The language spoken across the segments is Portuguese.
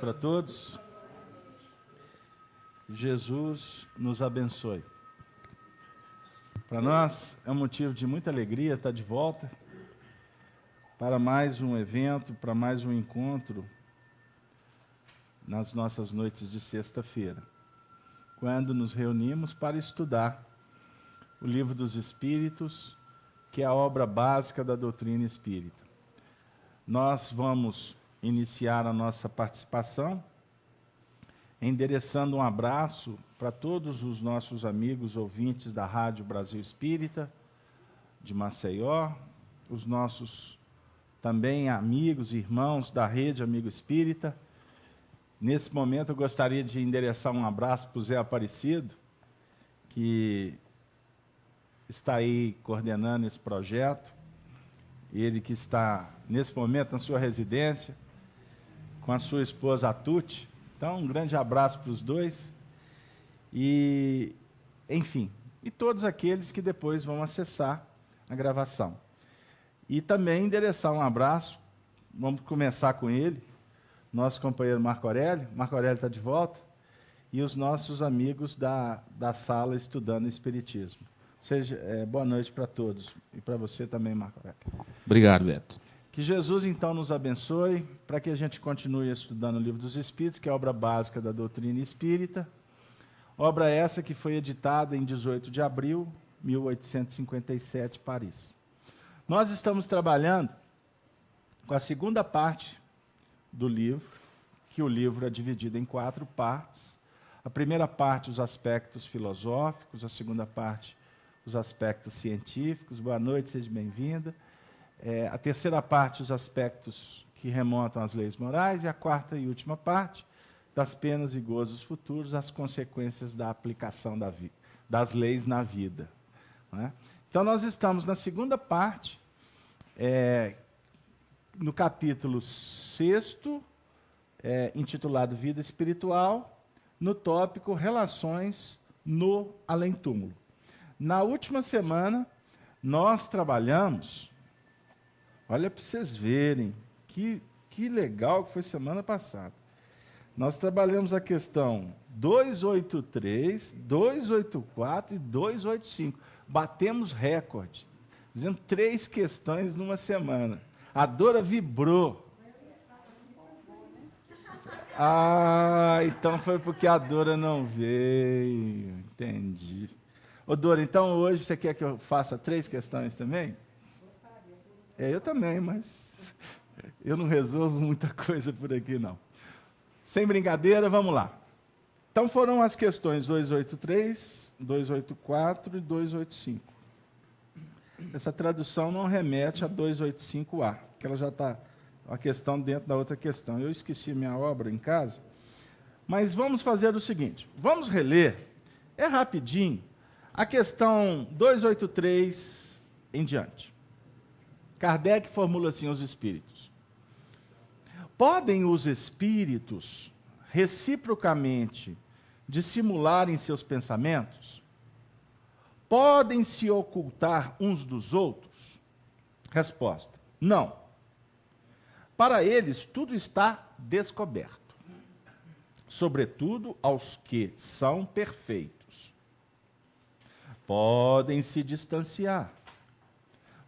Para todos, Jesus nos abençoe. Para nós é um motivo de muita alegria estar de volta para mais um evento, para mais um encontro nas nossas noites de sexta-feira, quando nos reunimos para estudar o Livro dos Espíritos, que é a obra básica da doutrina espírita. Nós vamos iniciar a nossa participação endereçando um abraço para todos os nossos amigos ouvintes da Rádio Brasil Espírita, de Maceió, os nossos também amigos e irmãos da Rede Amigo Espírita. Nesse momento eu gostaria de endereçar um abraço para o Zé Aparecido, que está aí coordenando esse projeto, ele que está nesse momento na sua residência, com a sua esposa Atute. Então, um grande abraço para os dois. E, enfim, e todos aqueles que depois vão acessar a gravação. E também endereçar um abraço, vamos começar com ele, nosso companheiro Marco Aurélio. Marco Aurélio está de volta. E os nossos amigos da sala estudando Espiritismo. Boa noite para todos. E para você também, Marco Aurélio. Obrigado, Beto. Que Jesus, então, nos abençoe, para que a gente continue estudando o Livro dos Espíritos, que é a obra básica da doutrina espírita. Obra essa que foi editada em 18 de abril de 1857, Paris. Nós estamos trabalhando com a segunda parte do livro, que o livro é dividido em 4 partes. A primeira parte, os aspectos filosóficos, a segunda parte, os aspectos científicos. Boa noite, seja bem-vinda. A terceira parte, os aspectos que remontam às leis morais, e a quarta e última parte, das penas e gozos futuros, as consequências da aplicação das leis na vida. Não é? Então, nós estamos na segunda parte, no capítulo 6º, intitulado Vida Espiritual, no tópico Relações no Além-Túmulo. Na última semana, nós trabalhamos... Olha para vocês verem, que legal que foi semana passada. Nós trabalhamos a questão 283, 284 e 285. Batemos recorde. Fizemos 3 questões numa semana. A Dora vibrou. Ah, então foi porque a Dora não veio. Entendi. Ô, Dora, então hoje você quer que eu faça 3 questões também? Eu também, mas eu não resolvo muita coisa por aqui, não. Sem brincadeira, vamos lá. Então foram as questões 283, 284 e 285. Essa tradução não remete a 285A, que ela já está a questão dentro da outra questão. Eu esqueci minha obra em casa, mas vamos fazer o seguinte, vamos reler, é rapidinho, a questão 283 em diante. Kardec formula assim os espíritos. Podem os espíritos reciprocamente dissimularem seus pensamentos? Podem se ocultar uns dos outros? Resposta: não. Para eles, tudo está descoberto, sobretudo aos que são perfeitos. Podem se distanciar,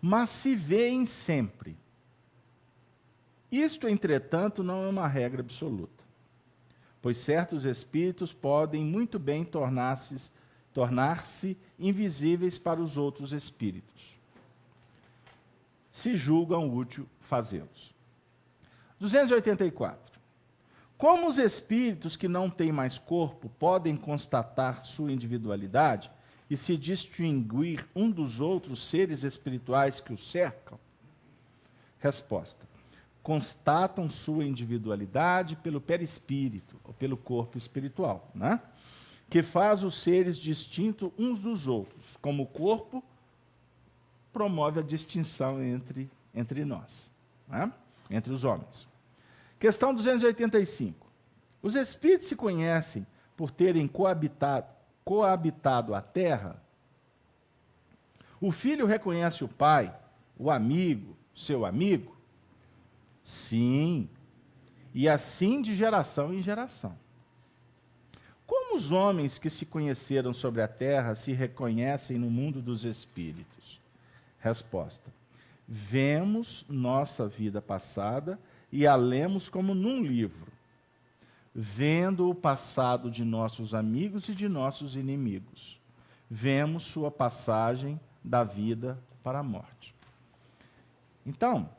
mas se veem sempre. Isto, entretanto, não é uma regra absoluta, pois certos espíritos podem muito bem tornar-se invisíveis para os outros espíritos, se julgam útil fazê-los. 284. Como os espíritos que não têm mais corpo podem constatar sua individualidade e se distinguir um dos outros seres espirituais que os cercam? Resposta: constatam sua individualidade pelo perispírito, ou pelo corpo espiritual, né? Que faz os seres distintos uns dos outros, como o corpo promove a distinção entre nós, né? Entre os homens. Questão 285. Os espíritos se conhecem por terem coabitado a terra? O filho reconhece o pai, o amigo, seu amigo? Sim, e assim de geração em geração. Como os homens que se conheceram sobre a terra se reconhecem no mundo dos espíritos? Resposta: vemos nossa vida passada e a lemos como num livro, vendo o passado de nossos amigos e de nossos inimigos. Vemos sua passagem da vida para a morte. Então,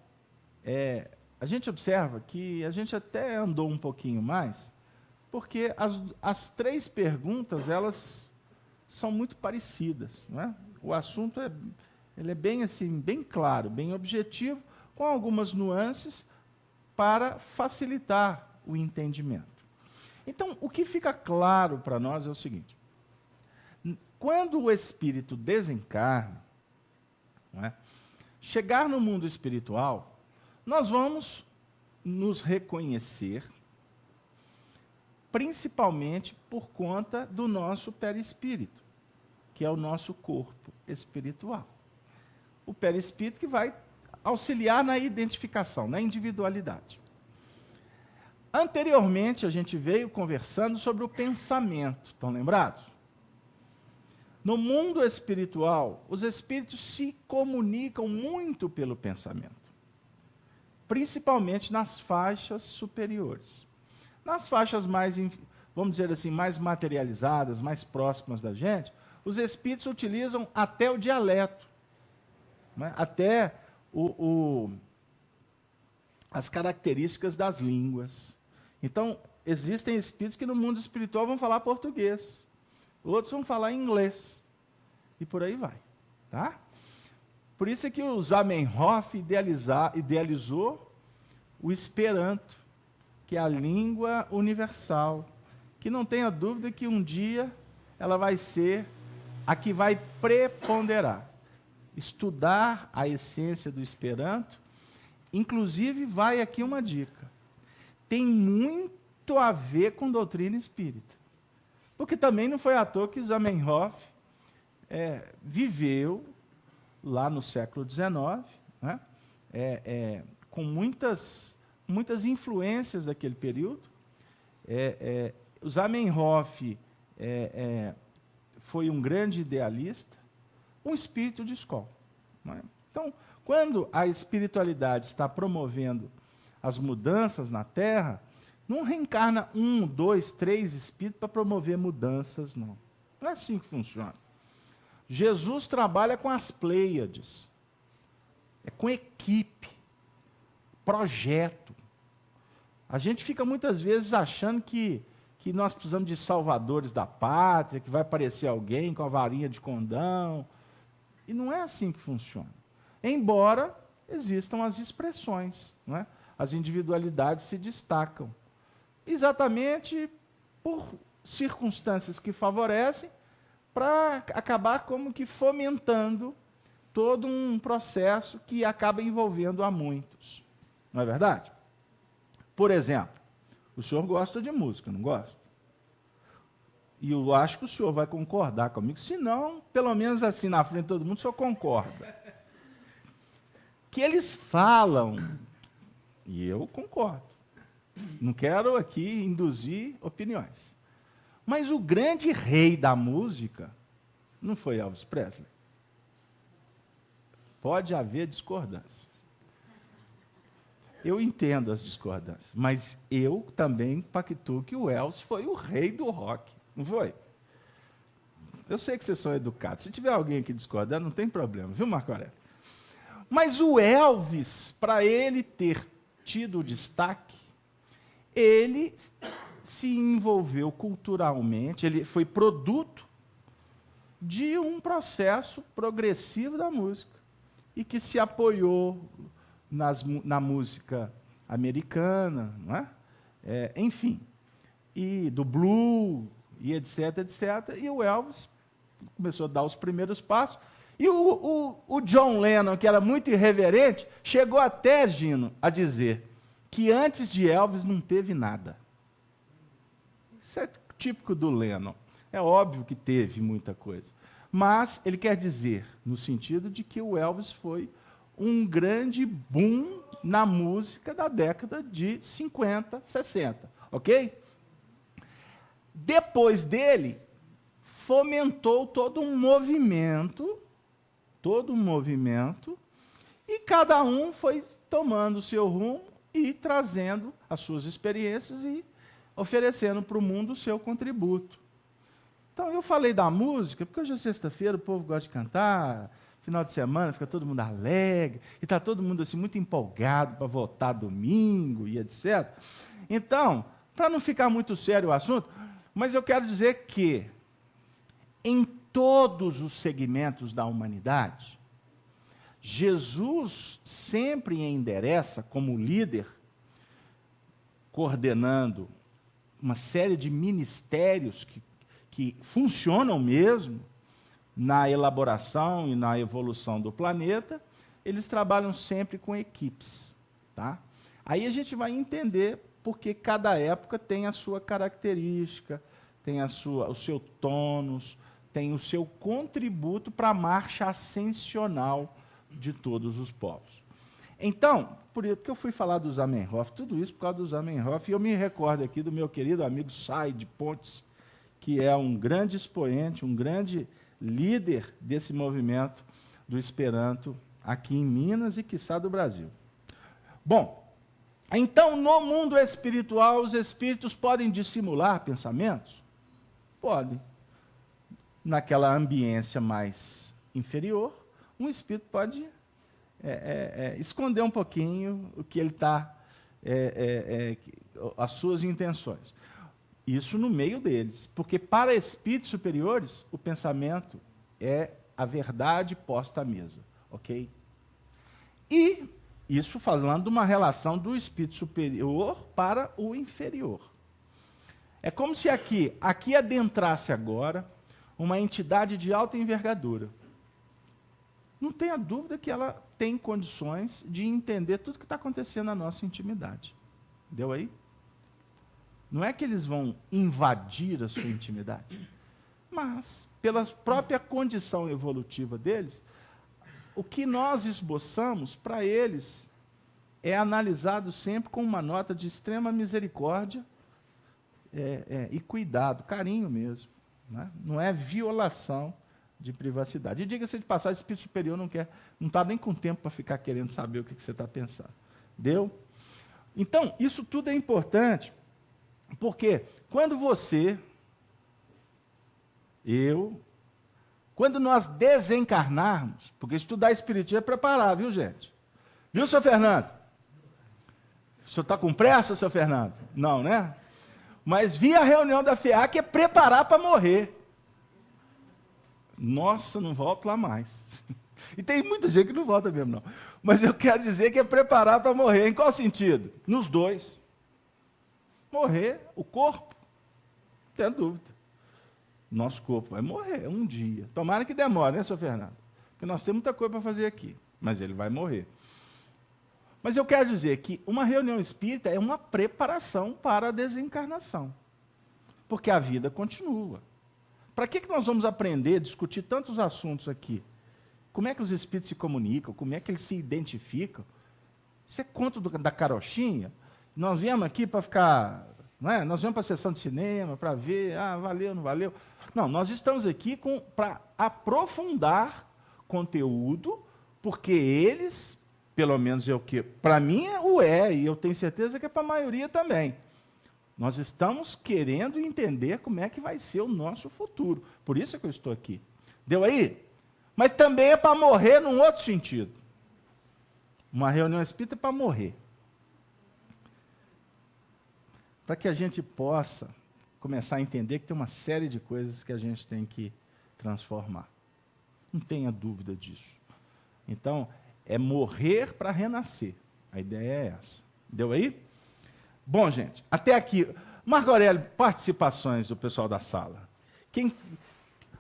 a gente observa que a gente até andou um pouquinho mais, porque as três perguntas, elas são muito parecidas, não é? O assunto ele é bem assim, bem claro, bem objetivo, com algumas nuances para facilitar o entendimento. Então, o que fica claro para nós é o seguinte: quando o espírito desencarna, não é, chegar no mundo espiritual, nós vamos nos reconhecer principalmente por conta do nosso perispírito, que é o nosso corpo espiritual. O perispírito que vai auxiliar na identificação, na individualidade. Anteriormente, a gente veio conversando sobre o pensamento, estão lembrados? No mundo espiritual, os espíritos se comunicam muito pelo pensamento, principalmente nas faixas superiores. Nas faixas mais, vamos dizer assim, mais materializadas, mais próximas da gente, os espíritos utilizam até o dialeto, né? Até as características das línguas. Então, existem espíritos que no mundo espiritual vão falar português, outros vão falar inglês, e por aí vai. Tá? Por isso é que o Zamenhof idealizou o Esperanto, que é a língua universal, que não tenha dúvida que um dia ela vai ser a que vai preponderar. Estudar a essência do Esperanto, inclusive vai aqui uma dica, tem muito a ver com doutrina espírita. Porque também não foi à toa que Zamenhof viveu lá no século XIX, né? Com muitas influências daquele período. O Zamenhof foi um grande idealista, um espírito de escola. Não é? Então, quando a espiritualidade está promovendo as mudanças na Terra, não reencarna 1, 2, 3 espíritos para promover mudanças, não. Não é assim que funciona. Jesus trabalha com as Pleiades, é com equipe, projeto. A gente fica muitas vezes achando que nós precisamos de salvadores da pátria, que vai aparecer alguém com a varinha de condão. E não é assim que funciona. Embora existam as expressões, não é? As individualidades se destacam. Exatamente por circunstâncias que favorecem, para acabar como que fomentando todo um processo que acaba envolvendo a muitos. Não é verdade? Por exemplo, o senhor gosta de música, não gosta? E eu acho que o senhor vai concordar comigo, se não, pelo menos assim na frente de todo mundo, o senhor concorda. Que eles falam, e eu concordo, não quero aqui induzir opiniões, mas o grande rei da música não foi Elvis Presley. Pode haver discordâncias. Eu entendo as discordâncias, mas eu também pactuo que o Elvis foi o rei do rock, não foi? Eu sei que vocês são educados. Se tiver alguém aqui discordando, não tem problema, viu, Marco Aurélio? Mas o Elvis, para ele ter tido o destaque, ele se envolveu culturalmente, ele foi produto de um processo progressivo da música, e que se apoiou na música americana, não é? Enfim, e do blues, e etc, etc. E o Elvis começou a dar os primeiros passos. E o John Lennon, que era muito irreverente, chegou até, Gino, a dizer que antes de Elvis não teve nada. Isso é típico do Lennon. É óbvio que teve muita coisa. Mas ele quer dizer, no sentido de que o Elvis foi um grande boom na música da década de 50, 60, ok? Depois dele, fomentou todo um movimento, e cada um foi tomando o seu rumo e trazendo as suas experiências e oferecendo para o mundo o seu contributo. Então, eu falei da música, porque hoje é sexta-feira, o povo gosta de cantar, final de semana fica todo mundo alegre, e está todo mundo assim, muito empolgado para voltar domingo e etc. Então, para não ficar muito sério o assunto, mas eu quero dizer que, em todos os segmentos da humanidade, Jesus sempre endereça, como líder, coordenando uma série de ministérios que funcionam mesmo na elaboração e na evolução do planeta, eles trabalham sempre com equipes. Tá? Aí a gente vai entender porque cada época tem a sua característica, tem o seu tônus, tem o seu contributo para a marcha ascensional de todos os povos. Então, por isso que eu fui falar do Zamenhof, tudo isso por causa do Zamenhof, e eu me recordo aqui do meu querido amigo Say de Pontes, que é um grande expoente, um grande líder desse movimento do Esperanto aqui em Minas e, quiçá, do Brasil. Bom, então, no mundo espiritual, os espíritos podem dissimular pensamentos? Podem. Naquela ambiência mais inferior, um espírito pode esconder um pouquinho o que ele está, as suas intenções. Isso no meio deles, porque para espíritos superiores, o pensamento é a verdade posta à mesa, ok? E isso falando de uma relação do espírito superior para o inferior. É como se aqui adentrasse agora uma entidade de alta envergadura. Não tenha dúvida que ela tem condições de entender tudo que está acontecendo na nossa intimidade. Deu aí? Não é que eles vão invadir a sua intimidade, mas, pela própria condição evolutiva deles, o que nós esboçamos para eles é analisado sempre com uma nota de extrema misericórdia e cuidado, carinho mesmo. Né? Não é violação de privacidade. E diga-se de passagem, o espírito superior não está nem com tempo para ficar querendo saber o que você está pensando. Deu? Então, isso tudo é importante, porque quando quando nós desencarnarmos, porque estudar espiritismo é preparar, viu, gente? Viu, seu Fernando? O senhor está com pressa, seu Fernando? Não, né? Mas vi a reunião da FEAC é preparar para morrer. Nossa, não volto lá mais. E tem muita gente que não volta mesmo, não. Mas eu quero dizer que é preparar para morrer. Em qual sentido? Nos dois. Morrer, o corpo, não tem dúvida. Nosso corpo vai morrer um dia. Tomara que demore, né, seu Fernando? Porque nós temos muita coisa para fazer aqui. Mas ele vai morrer. Mas eu quero dizer que uma reunião espírita é uma preparação para a desencarnação. Porque a vida continua. Para que nós vamos aprender, discutir tantos assuntos aqui? Como é que os espíritos se comunicam? Como é que eles se identificam? Isso é conto da carochinha? Nós viemos aqui para ficar... Não é? Nós viemos para a sessão de cinema, para ver, valeu, não valeu. Não, nós estamos aqui para aprofundar conteúdo, porque eles, pelo menos para mim e eu tenho certeza que é para a maioria também. Nós estamos querendo entender como é que vai ser o nosso futuro. Por isso é que eu estou aqui. Deu aí? Mas também é para morrer num outro sentido. Uma reunião espírita é para morrer. Para que a gente possa começar a entender que tem uma série de coisas que a gente tem que transformar. Não tenha dúvida disso. Então, é morrer para renascer. A ideia é essa. Deu aí? Bom, gente, até aqui. Marco Aurélio, participações do pessoal da sala.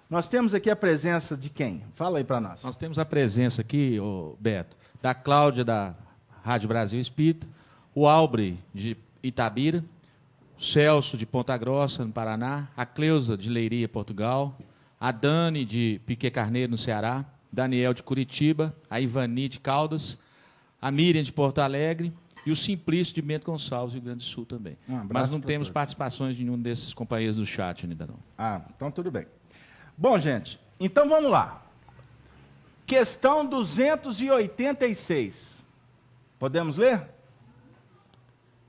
Nós temos aqui a presença de quem? Fala aí para nós. Nós temos a presença aqui, Beto, da Cláudia, da Rádio Brasil Espírita, o Albre, de Itabira, o Celso, de Ponta Grossa, no Paraná, a Cleusa, de Leiria, Portugal, a Dani, de Piquet Carneiro, no Ceará, Daniel de Curitiba, a Ivani de Caldas, a Miriam de Porto Alegre e o Simplício de Bento Gonçalves, Rio Grande do Sul também. Mas não temos participações de nenhum desses companheiros do chat ainda não. Então tudo bem. Bom, gente, então vamos lá. Questão 286. Podemos ler?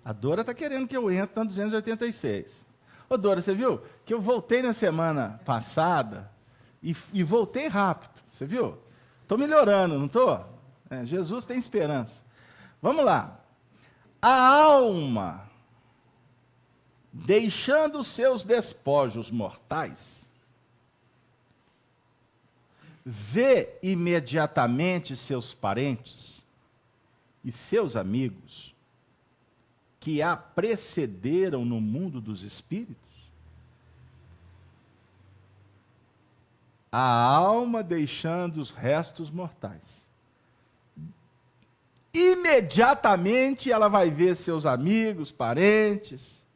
A Dora está querendo que eu entre na 286. Ô, Dora, você viu que eu voltei na semana passada e voltei rápido, você viu? Estou melhorando, não estou? Jesus tem esperança. Vamos lá. A alma, deixando os seus despojos mortais, vê imediatamente seus parentes e seus amigos que a precederam no mundo dos espíritos. A alma deixando os restos mortais. Imediatamente ela vai ver seus amigos, parentes,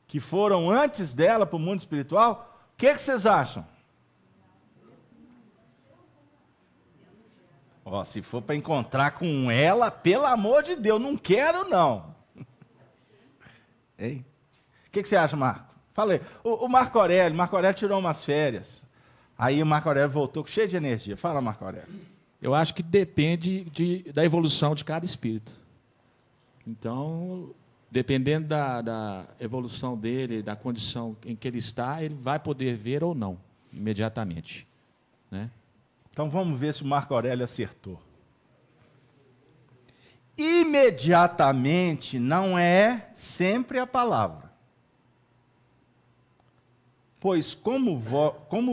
que foram antes dela para o mundo espiritual. O que vocês acham? Se for para encontrar com ela, pelo amor de Deus, não quero não. Hein? O que você acha, Marco? Falei. O Marco Aurélio tirou umas férias. Aí o Marco Aurélio voltou cheio de energia. Fala, Marco Aurélio. Eu acho que depende da evolução de cada espírito. Então, dependendo da evolução dele, da condição em que ele está, ele vai poder ver ou não, imediatamente. Né? Então vamos ver se o Marco Aurélio acertou. Imediatamente não é sempre a palavra. Pois, como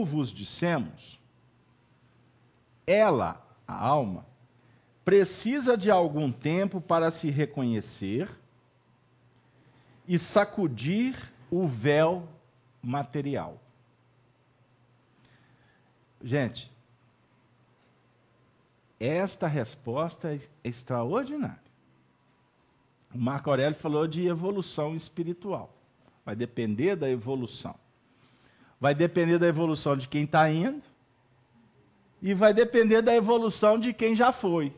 vos dissemos, ela, a alma, precisa de algum tempo para se reconhecer e sacudir o véu material. Gente, esta resposta é extraordinária. O Marco Aurélio falou de evolução espiritual. Vai depender da evolução. Vai depender da evolução de quem está indo e vai depender da evolução de quem já foi.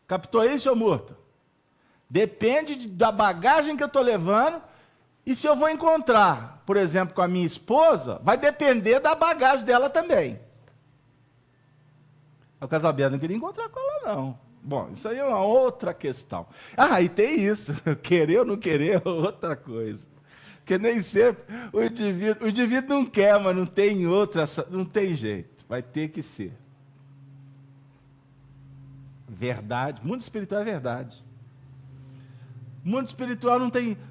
Captou isso, seu Murta? Depende da bagagem que eu estou levando e se eu vou encontrar, por exemplo, com a minha esposa, vai depender da bagagem dela também. O Casalberto não queria encontrar com ela, não. Bom, isso aí é uma outra questão. E tem isso. Querer ou não querer é outra coisa. Porque nem sempre o indivíduo não quer, mas não tem jeito. Vai ter que ser. Verdade. Mundo espiritual é verdade. Mundo espiritual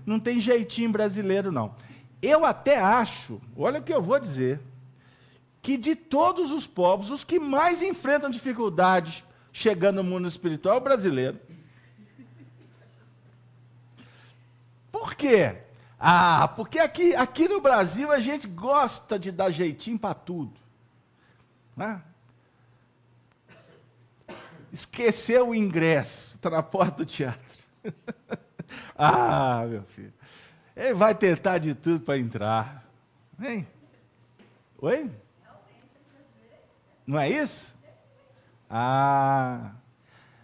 não tem jeitinho brasileiro, não. Eu até acho, olha o que eu vou dizer, que de todos os povos, os que mais enfrentam dificuldades chegando no mundo espiritual é o brasileiro. Por quê? Porque aqui no Brasil a gente gosta de dar jeitinho para tudo. Né? Esqueceu o ingresso, está na porta do teatro. Meu filho, ele vai tentar de tudo para entrar. Hein? Oi? Não é isso?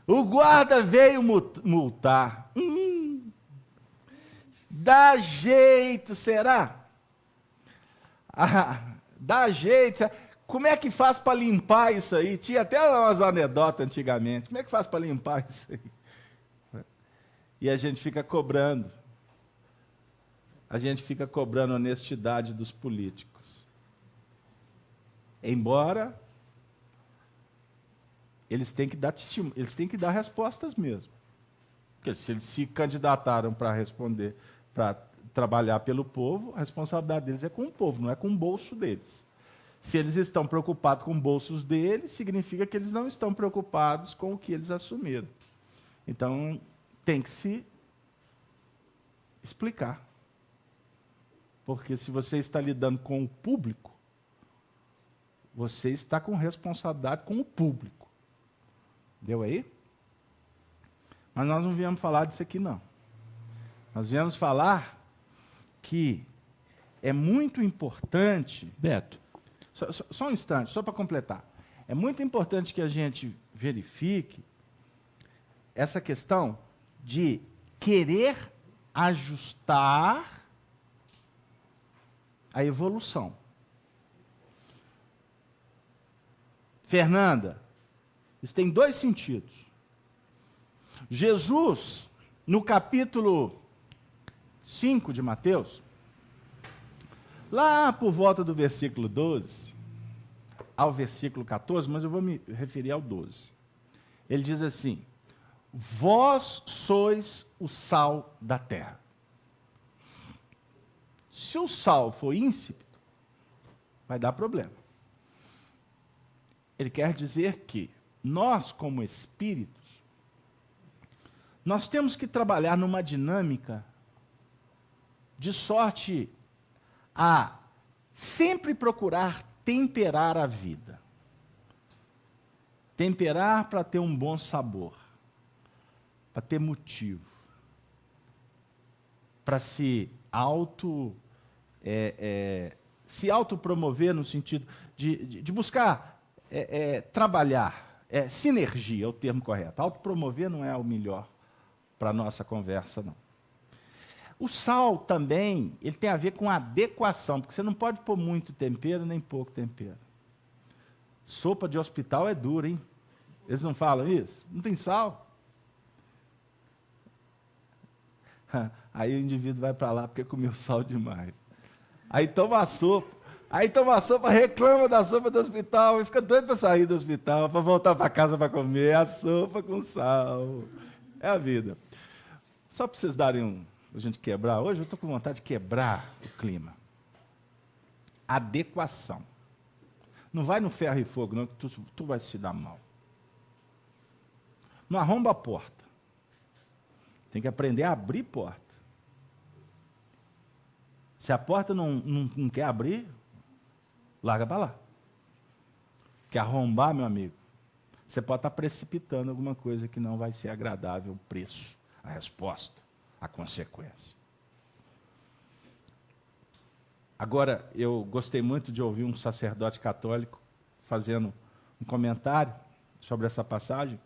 O guarda veio multar. Dá jeito, será? Dá jeito. Será? Como é que faz para limpar isso aí? Tinha até umas anedotas antigamente. Como é que faz para limpar isso aí? E a gente fica cobrando. A gente fica cobrando a honestidade dos políticos. Embora eles têm que dar respostas mesmo. Porque se eles se candidataram para responder, para trabalhar pelo povo, a responsabilidade deles é com o povo, não é com o bolso deles. Se eles estão preocupados com os bolsos deles, significa que eles não estão preocupados com o que eles assumiram. Então, tem que se explicar. Porque se você está lidando com o público, você está com responsabilidade com o público. Deu aí? Mas nós não viemos falar disso aqui, não. Nós viemos falar que é muito importante... Beto. Só um instante, só para completar. é muito importante que a gente verifique essa questão de querer ajustar a evolução. Fernanda, isso tem dois sentidos. Jesus, no capítulo 5 de Mateus, lá por volta do versículo 12 ao versículo 14, mas eu vou me referir ao 12. Ele diz assim: vós sois o sal da terra. Se o sal for insípido, vai dar problema. Ele quer dizer que nós, como espíritos, nós temos que trabalhar numa dinâmica de sorte a sempre procurar temperar a vida. Temperar para ter um bom sabor, para ter motivo, para se autopromover no sentido de buscar trabalhar, sinergia é o termo correto. Autopromover não é o melhor para a nossa conversa, não. O sal também, ele tem a ver com adequação, porque você não pode pôr muito tempero nem pouco tempero. Sopa de hospital é dura, hein? Eles não falam isso? Não tem sal? Aí o indivíduo vai para lá porque comeu sal demais. Aí toma a sopa, reclama da sopa do hospital e fica doido para sair do hospital, para voltar para casa para comer a sopa com sal. É a vida. Só para vocês darem a gente quebrar, hoje eu estou com vontade de quebrar o clima. Adequação. Não vai no ferro e fogo, não, que tu vai se dar mal. Não arromba a porta. Tem que aprender a abrir porta. Se a porta não quer abrir, larga para lá. Porque arrombar, meu amigo, você pode estar precipitando alguma coisa que não vai ser agradável o preço, a resposta, a consequência. Agora, eu gostei muito de ouvir um sacerdote católico fazendo um comentário sobre essa passagem,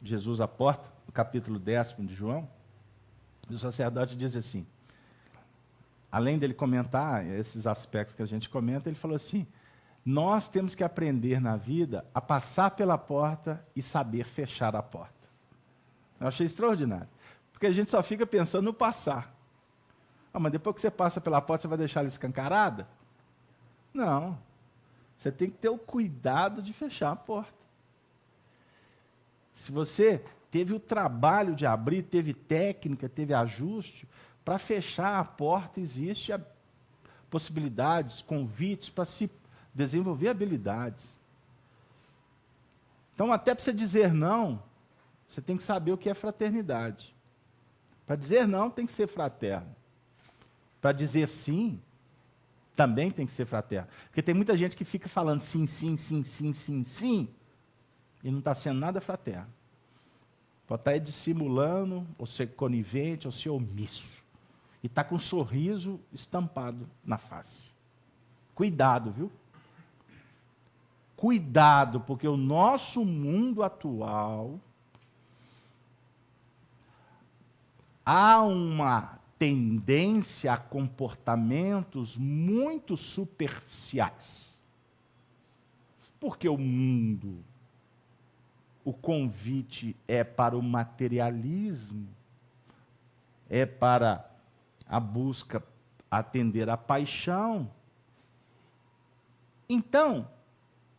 Jesus à porta, no capítulo 10 de João, e o sacerdote diz assim, além dele comentar esses aspectos que a gente comenta, ele falou assim, nós temos que aprender na vida a passar pela porta e saber fechar a porta. Eu achei extraordinário, porque a gente só fica pensando no passar. Mas depois que você passa pela porta, você vai deixar ela escancarada? Não. Você tem que ter o cuidado de fechar a porta. Se você teve o trabalho de abrir, teve técnica, teve ajuste, para fechar a porta existe possibilidades, convites para se desenvolver habilidades. Então, até para você dizer não, você tem que saber o que é fraternidade. Para dizer não, tem que ser fraterno. Para dizer sim, também tem que ser fraterno. Porque tem muita gente que fica falando sim, sim, sim, sim, sim, sim, e não está sendo nada fraterno. Pode estar dissimulando, ou ser conivente, ou ser omisso. E está com um sorriso estampado na face. Cuidado, viu? Cuidado, porque o nosso mundo atual há uma tendência a comportamentos muito superficiais. Porque o mundo, o convite é para o materialismo, é para a busca atender à paixão. Então,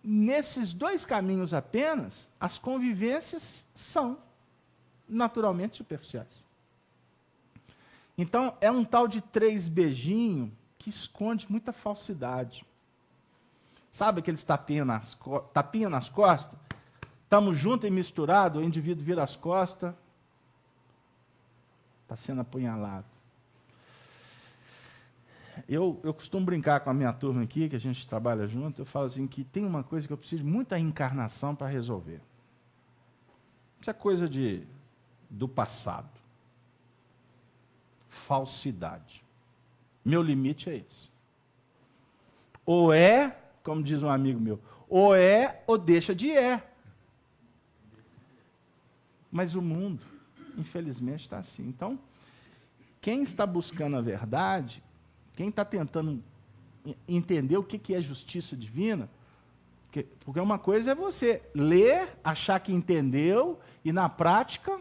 nesses dois caminhos apenas, as convivências são naturalmente superficiais. Então, é um tal de 3 beijinhos que esconde muita falsidade. Sabe aqueles tapinhas nas costas? Estamos juntos e misturados, o indivíduo vira as costas, está sendo apunhalado. Eu costumo brincar com a minha turma aqui, que a gente trabalha junto, eu falo assim, que tem uma coisa que eu preciso de muita encarnação para resolver. Isso é coisa do passado. Falsidade. Meu limite é esse. Ou é, como diz um amigo meu, Ou é ou deixa de é. Mas o mundo, infelizmente, está assim. Então, quem está buscando a verdade, quem está tentando entender o que é justiça divina, porque uma coisa é você ler, achar que entendeu, e na prática,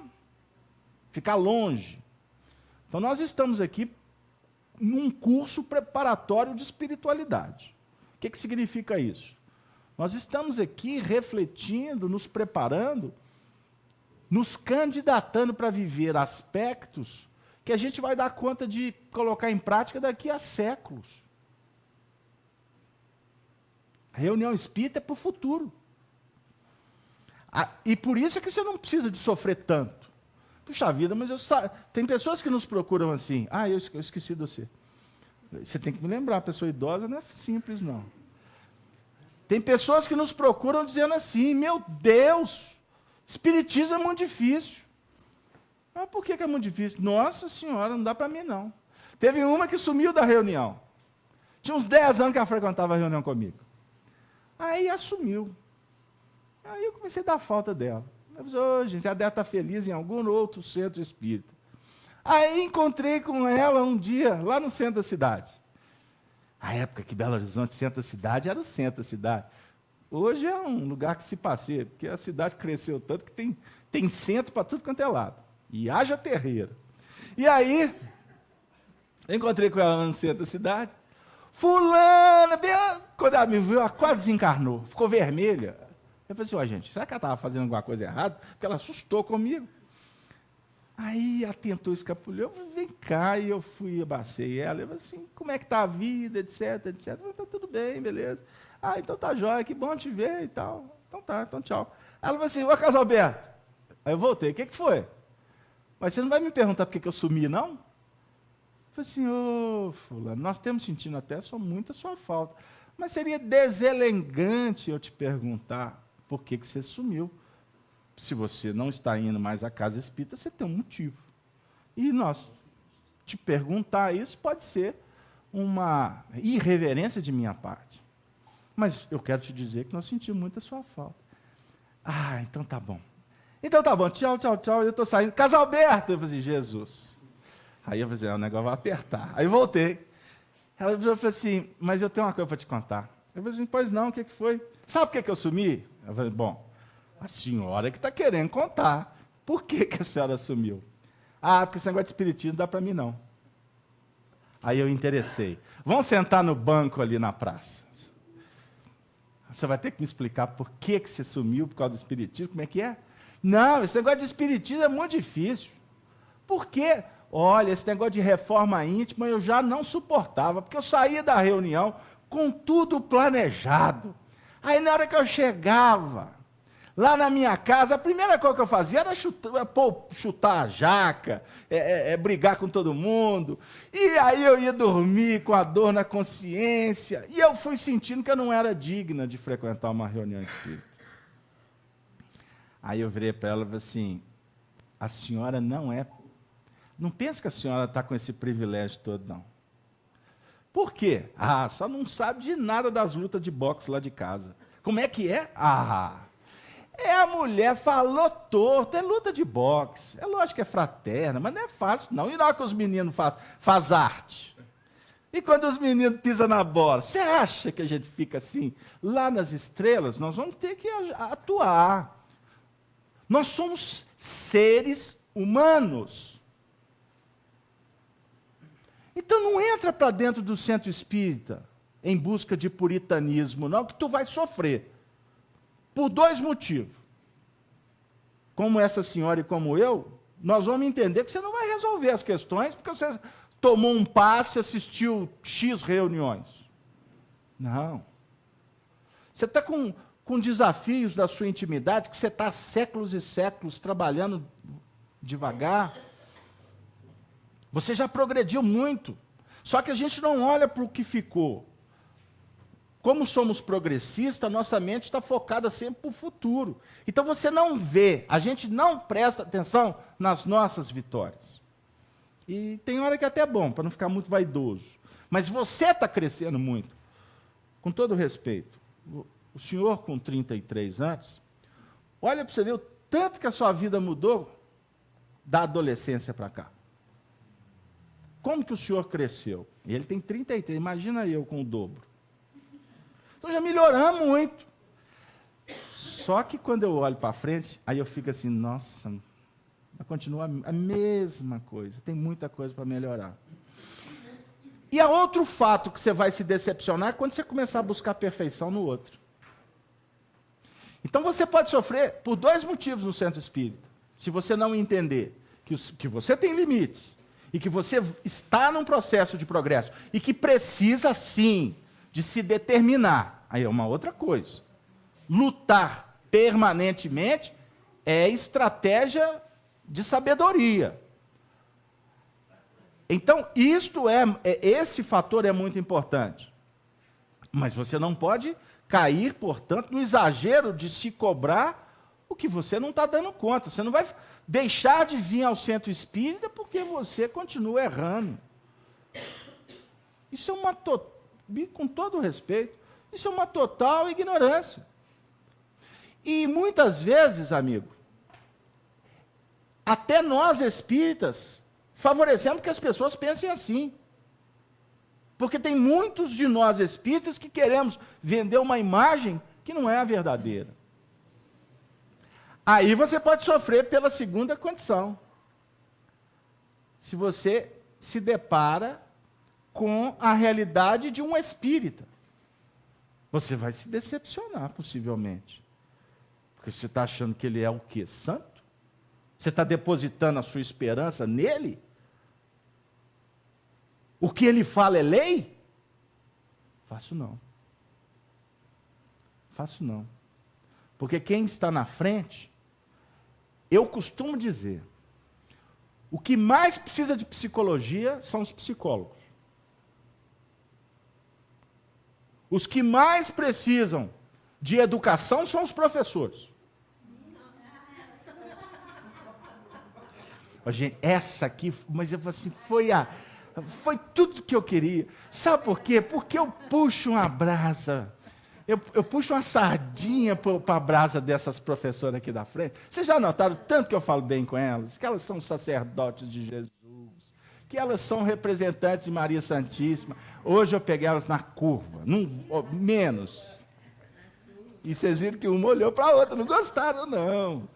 ficar longe. Então, nós estamos aqui num curso preparatório de espiritualidade. O que significa isso? Nós estamos aqui refletindo, nos preparando, nos candidatando para viver aspectos que a gente vai dar conta de colocar em prática daqui a séculos. A reunião espírita é para o futuro. E por isso é que você não precisa de sofrer tanto. Puxa vida, mas tem pessoas que nos procuram assim. Ah, eu esqueci de você. Você tem que me lembrar, a pessoa idosa não é simples, não. Tem pessoas que nos procuram dizendo assim, meu Deus, espiritismo é muito difícil. Mas por que é muito difícil? Nossa senhora, não dá para mim, não. Teve uma que sumiu da reunião. Tinha uns 10 anos que ela frequentava a reunião comigo. Aí assumiu. Aí eu comecei a dar falta dela. Eu disse, gente, já deve estar feliz em algum outro centro espírita. Aí encontrei com ela um dia, lá no centro da cidade. A época que Belo Horizonte, centro da cidade, era o centro da cidade. Hoje é um lugar que se passeia, porque a cidade cresceu tanto que tem centro para tudo quanto é lado. E haja terreiro. E aí, eu encontrei com ela lá no centro da cidade. Fulana, quando ela me viu, ela quase desencarnou, ficou vermelha. Eu falei assim, gente, será que ela estava fazendo alguma coisa errada? Porque ela assustou comigo. Aí ela tentou escapulir, eu falei, vem cá, e eu fui, abracei ela, eu falei assim, como é que está a vida, etc, etc. Eu falei, está tudo bem, beleza. Ah, então tá jóia, que bom te ver e tal. Então tá, então tchau. Ela falou assim, ô Carlos Alberto. Aí eu voltei, o que foi? Mas você não vai me perguntar por que eu sumi, não? Eu falei assim, ô fulano, nós temos sentindo até muita sua falta. Mas seria deselegante eu te perguntar por que você sumiu. Se você não está indo mais à casa espírita, você tem um motivo. E nós te perguntar isso pode ser uma irreverência de minha parte. Mas eu quero te dizer que nós sentimos muito a sua falta. Ah, então tá bom. Então tá bom, tchau, tchau, tchau. Eu estou saindo. Casal Alberto! Eu falei assim, Jesus. Aí eu falei assim, o negócio vai apertar. Aí eu voltei. Ela falou assim, mas eu tenho uma coisa para te contar. Eu falei assim, pois não, o que foi? Sabe por que eu sumi? Eu falei, bom, a senhora que está querendo contar. Por que a senhora sumiu? Ah, porque esse negócio de espiritismo não dá para mim, não. Aí eu interessei. Vamos sentar no banco ali na praça. Você vai ter que me explicar por que você sumiu por causa do espiritismo, como é que é? Não, esse negócio de espiritismo é muito difícil. Por quê? Olha, esse negócio de reforma íntima eu já não suportava, porque eu saía da reunião com tudo planejado. Aí na hora que eu chegava lá na minha casa, a primeira coisa que eu fazia era chutar a jaca, brigar com todo mundo. E aí eu ia dormir com a dor na consciência. E eu fui sentindo que eu não era digna de frequentar uma reunião espírita. Aí eu virei para ela e falei assim, a senhora não pensa que a senhora está com esse privilégio todo, não. Por quê? Ah, só não sabe de nada das lutas de boxe lá de casa. Como é que é? Ah, a mulher falou torto, é luta de boxe. É lógico que é fraterna, mas não é fácil, não. E na hora que os meninos faz arte? E quando os meninos pisam na bola? Você acha que a gente fica assim? Lá nas estrelas, nós vamos ter que atuar. Nós somos seres humanos. Então não entra para dentro do centro espírita em busca de puritanismo, não, que tu vai sofrer. Por 2 motivos. Como essa senhora e como eu, nós vamos entender que você não vai resolver as questões porque você tomou um passe, assistiu X reuniões. Não. Você está com desafios da sua intimidade, que você está há séculos e séculos trabalhando devagar. Você já progrediu muito. Só que a gente não olha para o que ficou. Como somos progressistas, nossa mente está focada sempre para o futuro. Então você não vê, a gente não presta atenção nas nossas vitórias. E tem hora que até é bom, para não ficar muito vaidoso. Mas você está crescendo muito. Com todo respeito, o senhor com 33 anos, olha para você ver o tanto que a sua vida mudou da adolescência para cá. Como que o senhor cresceu? E ele tem 33, imagina eu com o dobro. Então já melhoramos muito. Só que quando eu olho para frente, aí eu fico assim, nossa, continua a mesma coisa, tem muita coisa para melhorar. E há outro fato que você vai se decepcionar quando você começar a buscar perfeição no outro. Então você pode sofrer por dois motivos no centro espírita. Se você não entender que você tem limites e que você está num processo de progresso e que precisa, sim, de se determinar, aí é uma outra coisa. Lutar permanentemente é estratégia de sabedoria. Então, esse fator é muito importante. Mas você não pode cair, portanto, no exagero de se cobrar o que você não está dando conta. Você não vai deixar de vir ao centro espírita porque você continua errando. Isso é com todo respeito, isso é uma total ignorância. E muitas vezes, amigo, até nós espíritas favorecemos que as pessoas pensem assim. Porque tem muitos de nós espíritas que queremos vender uma imagem que não é a verdadeira. Aí você pode sofrer pela segunda condição. Se você se depara com a realidade de um espírita. Você vai se decepcionar, possivelmente. Porque você está achando que ele é o quê? Santo? Você está depositando a sua esperança nele? O que ele fala é lei? Faço não. Faço não. Porque quem está na frente, eu costumo dizer, o que mais precisa de psicologia são os psicólogos. Os que mais precisam de educação são os professores. Gente, essa aqui, mas eu falo assim, foi tudo que eu queria. Sabe por quê? Porque eu puxo uma brasa, eu puxo uma sardinha para a brasa dessas professoras aqui da frente. Vocês já notaram tanto que eu falo bem com elas? Que elas são sacerdotes de Jesus, que elas são representantes de Maria Santíssima. Hoje eu peguei elas na curva, menos. E vocês viram que uma olhou para a outra, não gostaram, não.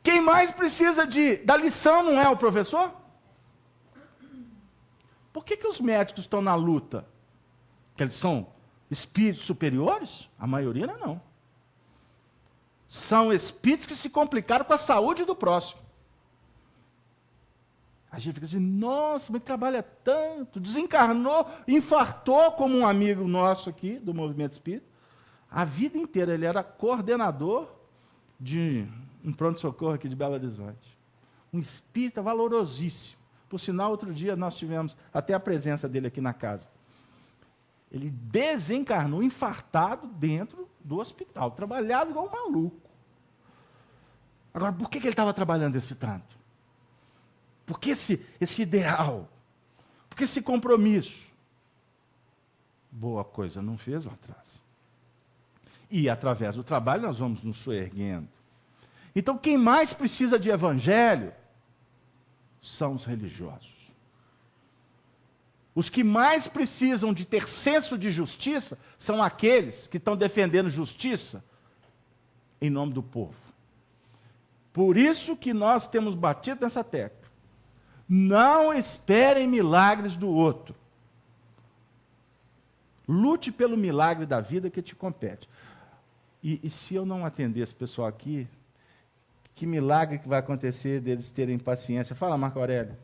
Quem mais precisa da lição não é o professor? Por que os médicos estão na luta? Que eles são espíritos superiores? A maioria não. São espíritos que se complicaram com a saúde do próximo. A gente fica assim, nossa, mas trabalha tanto, desencarnou, infartou, como um amigo nosso aqui, do movimento espírita. A vida inteira ele era coordenador de um pronto-socorro aqui de Belo Horizonte. Um espírita valorosíssimo. Por sinal, outro dia nós tivemos até a presença dele aqui na casa. Ele desencarnou, infartado, dentro do hospital. Trabalhava igual um maluco. Agora, por que ele estava trabalhando esse tanto? Por que esse ideal? Por que esse compromisso? Boa coisa não fez lá atrás. E, através do trabalho, nós vamos nos soerguendo. Então, quem mais precisa de evangelho são os religiosos. Os que mais precisam de ter senso de justiça são aqueles que estão defendendo justiça em nome do povo. Por isso que nós temos batido nessa tecla. Não esperem milagres do outro. Lute pelo milagre da vida que te compete. E se eu não atender esse pessoal aqui, que milagre que vai acontecer deles terem paciência? Fala, Marco Aurélio.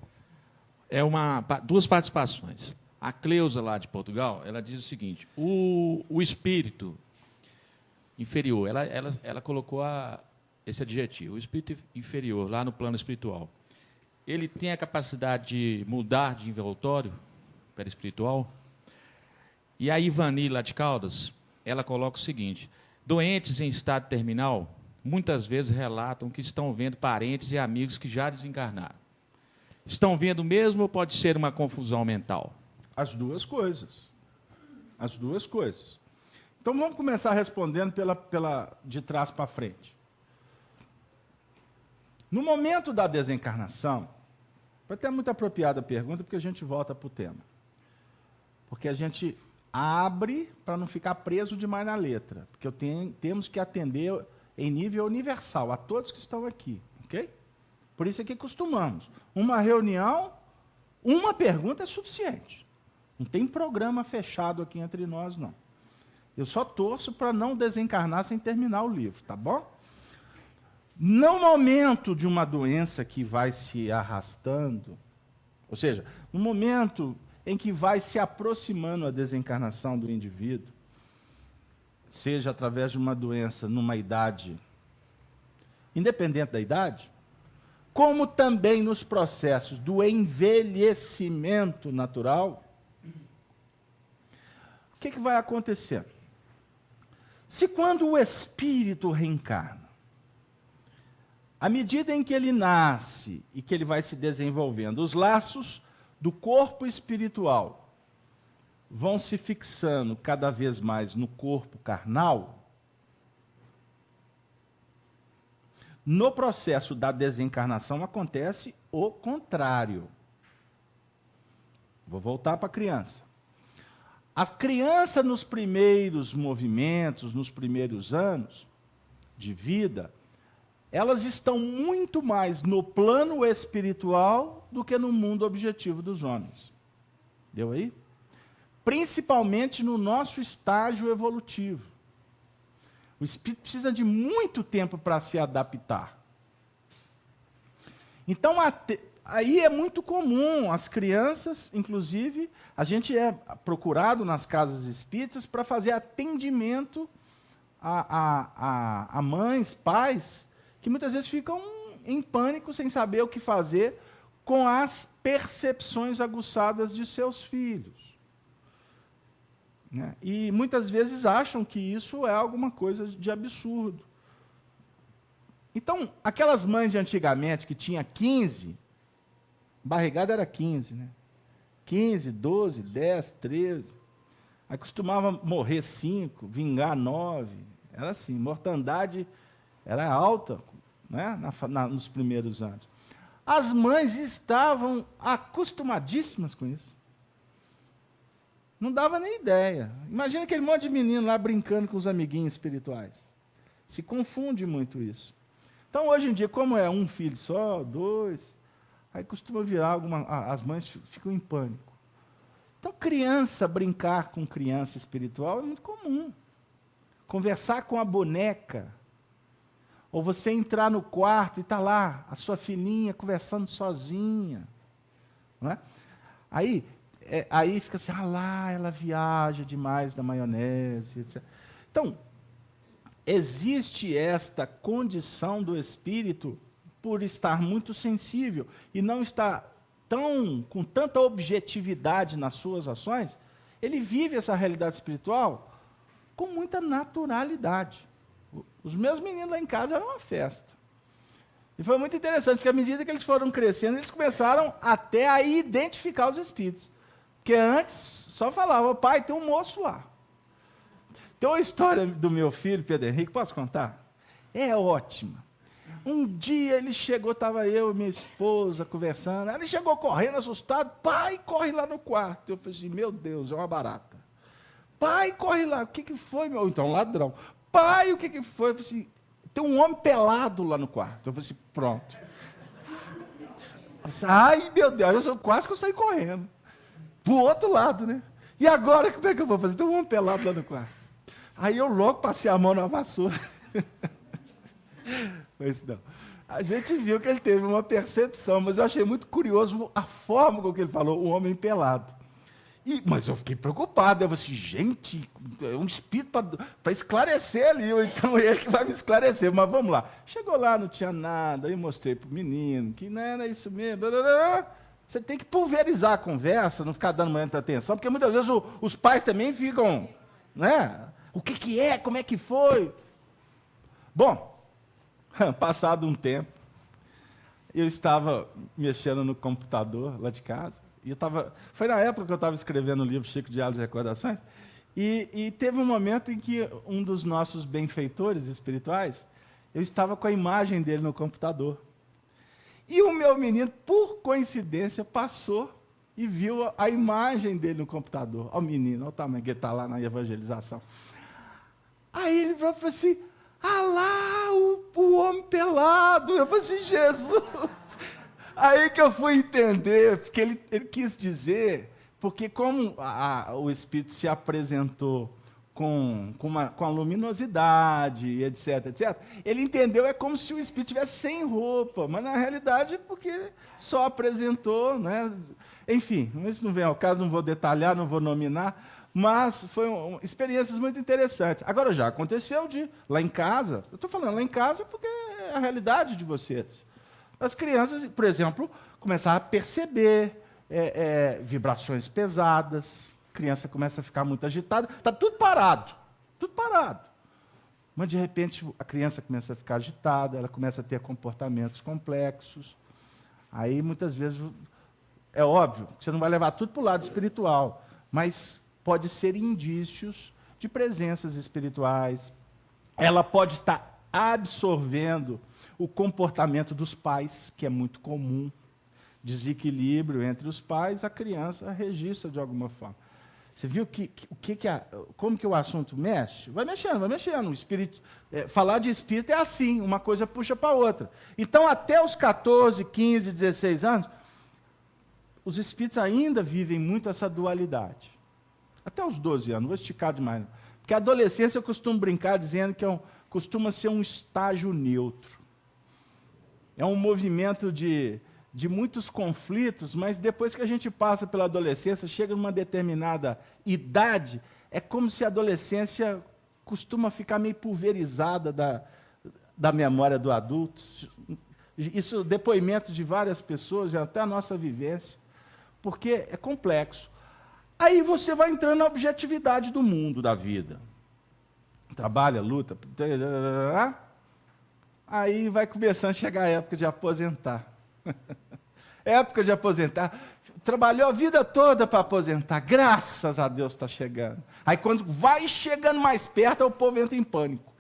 Duas participações. A Cleusa, lá de Portugal, ela diz o seguinte, o espírito inferior, ela colocou esse adjetivo, o espírito inferior, lá no plano espiritual, ele tem a capacidade de mudar de envoltório perispiritual? E a Ivani, lá de Caldas, ela coloca o seguinte, doentes em estado terminal, muitas vezes relatam que estão vendo parentes e amigos que já desencarnaram. Estão vendo mesmo ou pode ser uma confusão mental? As duas coisas. As duas coisas. Então vamos começar respondendo de trás para frente. No momento da desencarnação, foi até muito apropriada a pergunta, porque a gente volta para o tema. Porque a gente abre para não ficar preso demais na letra. Porque temos que atender em nível universal a todos que estão aqui. Ok? Por isso é que costumamos. Uma reunião, uma pergunta é suficiente. Não tem programa fechado aqui entre nós, não. Eu só torço para não desencarnar sem terminar o livro, tá bom? No momento de uma doença que vai se arrastando, ou seja, no momento em que vai se aproximando a desencarnação do indivíduo, seja através de uma doença numa idade, independente da idade, como também nos processos do envelhecimento natural, o que vai acontecer? Se quando o espírito reencarna, à medida em que ele nasce e que ele vai se desenvolvendo, os laços do corpo espiritual vão se fixando cada vez mais no corpo carnal, no processo da desencarnação acontece o contrário. Vou voltar para a criança. A criança, nos primeiros movimentos, nos primeiros anos de vida, elas estão muito mais no plano espiritual do que no mundo objetivo dos homens. Deu aí? Principalmente no nosso estágio evolutivo. O espírito precisa de muito tempo para se adaptar. Então, aí é muito comum, as crianças, inclusive, a gente é procurado nas casas espíritas para fazer atendimento a mães, pais, que muitas vezes ficam em pânico, sem saber o que fazer com as percepções aguçadas de seus filhos. Né? E muitas vezes acham que isso é alguma coisa de absurdo. Então, aquelas mães de antigamente que tinha 15, barrigada era 15, né? 15, 12, 10, 13. Aí costumava morrer 5, vingar 9. Era assim, mortandade era alta, né? Nos primeiros anos. As mães estavam acostumadíssimas com isso. Não dava nem ideia. Imagina aquele monte de menino lá brincando com os amiguinhos espirituais. Se confunde muito isso. Então, hoje em dia, como é um filho só, 2, aí costuma virar as mães ficam em pânico. Então, criança, brincar com criança espiritual é muito comum. Conversar com a boneca. Ou você entrar no quarto e está lá, a sua filhinha conversando sozinha. Não é? Aí fica assim, lá, ela viaja demais na maionese, etc. Então, existe esta condição do espírito por estar muito sensível e não estar com tanta objetividade nas suas ações, ele vive essa realidade espiritual com muita naturalidade. Os meus meninos lá em casa eram uma festa. E foi muito interessante, porque à medida que eles foram crescendo, eles começaram até a identificar os espíritos. Porque antes só falava, pai, tem um moço lá. Tem uma história do meu filho, Pedro Henrique, posso contar? É ótima. Um dia ele chegou, estava eu e minha esposa conversando, ele chegou correndo, assustado, pai, corre lá no quarto. Eu falei assim, meu Deus, é uma barata. Pai, corre lá, o que foi, meu? Então, ladrão. Pai, o que foi? Eu falei assim, tem um homem pelado lá no quarto. Eu falei assim, pronto. Eu falei, ai, meu Deus, quase que eu saí correndo. Para o outro lado, né? E agora, como é que eu vou fazer? Tem um homem pelado lá no quarto. Aí eu logo passei a mão na vassoura. Mas não. A gente viu que ele teve uma percepção, mas eu achei muito curioso a forma com que ele falou, o homem pelado. Mas eu fiquei preocupado. Eu falei assim, gente, é um espírito para esclarecer ali, então ele que vai me esclarecer. Mas vamos lá. Chegou lá, não tinha nada, aí eu mostrei para o menino que não era isso mesmo. Você tem que pulverizar a conversa, não ficar dando muita atenção, porque muitas vezes os pais também ficam, né? O que é? Como é que foi? Bom, passado um tempo, eu estava mexendo no computador lá de casa, e foi na época que eu estava escrevendo o livro Chico Diálogos e Recordações, E teve um momento em que um dos nossos benfeitores espirituais, eu estava com a imagem dele no computador. E o meu menino, por coincidência, passou e viu a imagem dele no computador. Olha o menino, olha o tamanho que ele está lá na evangelização. Aí ele falou assim, ah lá, o homem pelado. Eu falei assim, Jesus. Aí que eu fui entender, porque ele quis dizer, porque como o Espírito se apresentou com a luminosidade, etc, etc, ele entendeu, é como se o Espírito estivesse sem roupa, mas na realidade, porque só apresentou, né? Enfim, isso não vem ao caso, não vou detalhar, não vou nominar, mas foram experiências muito interessantes. Agora, já aconteceu lá em casa, eu estou falando lá em casa porque é a realidade de vocês. As crianças, por exemplo, começaram a perceber vibrações pesadas, a criança começa a ficar muito agitada, está tudo parado. Mas, de repente, a criança começa a ficar agitada, ela começa a ter comportamentos complexos. Aí, muitas vezes, é óbvio que você não vai levar tudo para o lado espiritual, mas pode ser indícios de presenças espirituais. Ela pode estar absorvendo o comportamento dos pais, que é muito comum. Desequilíbrio entre os pais, a criança registra de alguma forma. Você viu como que o assunto mexe? Vai mexendo. O espírito, falar de espírito é assim, uma coisa puxa para a outra. Então, até os 14, 15, 16 anos, os espíritos ainda vivem muito essa dualidade. Até os 12 anos, não vou esticar demais. Não. Porque a adolescência eu costumo brincar dizendo que costuma ser um estágio neutro. É um movimento de muitos conflitos, mas depois que a gente passa pela adolescência, chega numa determinada idade, é como se a adolescência costuma ficar meio pulverizada da memória do adulto. Isso, depoimentos de várias pessoas, até a nossa vivência, porque é complexo. Aí você vai entrando na objetividade do mundo, da vida. Trabalha, luta, aí vai começando a chegar a época de aposentar. Época de aposentar. Trabalhou a vida toda para aposentar. Graças a Deus está chegando. Aí quando vai chegando mais perto, o povo entra em pânico.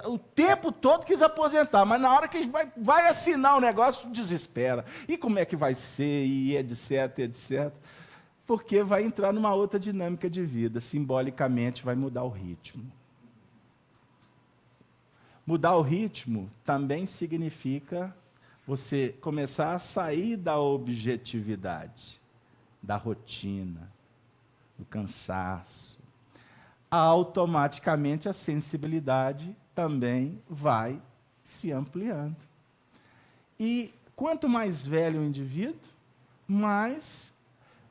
O tempo todo quis aposentar, mas na hora que vai assinar o negócio, desespera. E como é que vai ser, e etc, etc. Porque vai entrar numa outra dinâmica de vida. Simbolicamente vai mudar o ritmo. Mudar o ritmo também significa você começar a sair da objetividade, da rotina, do cansaço. Automaticamente a sensibilidade também vai se ampliando. E quanto mais velho o indivíduo, mais,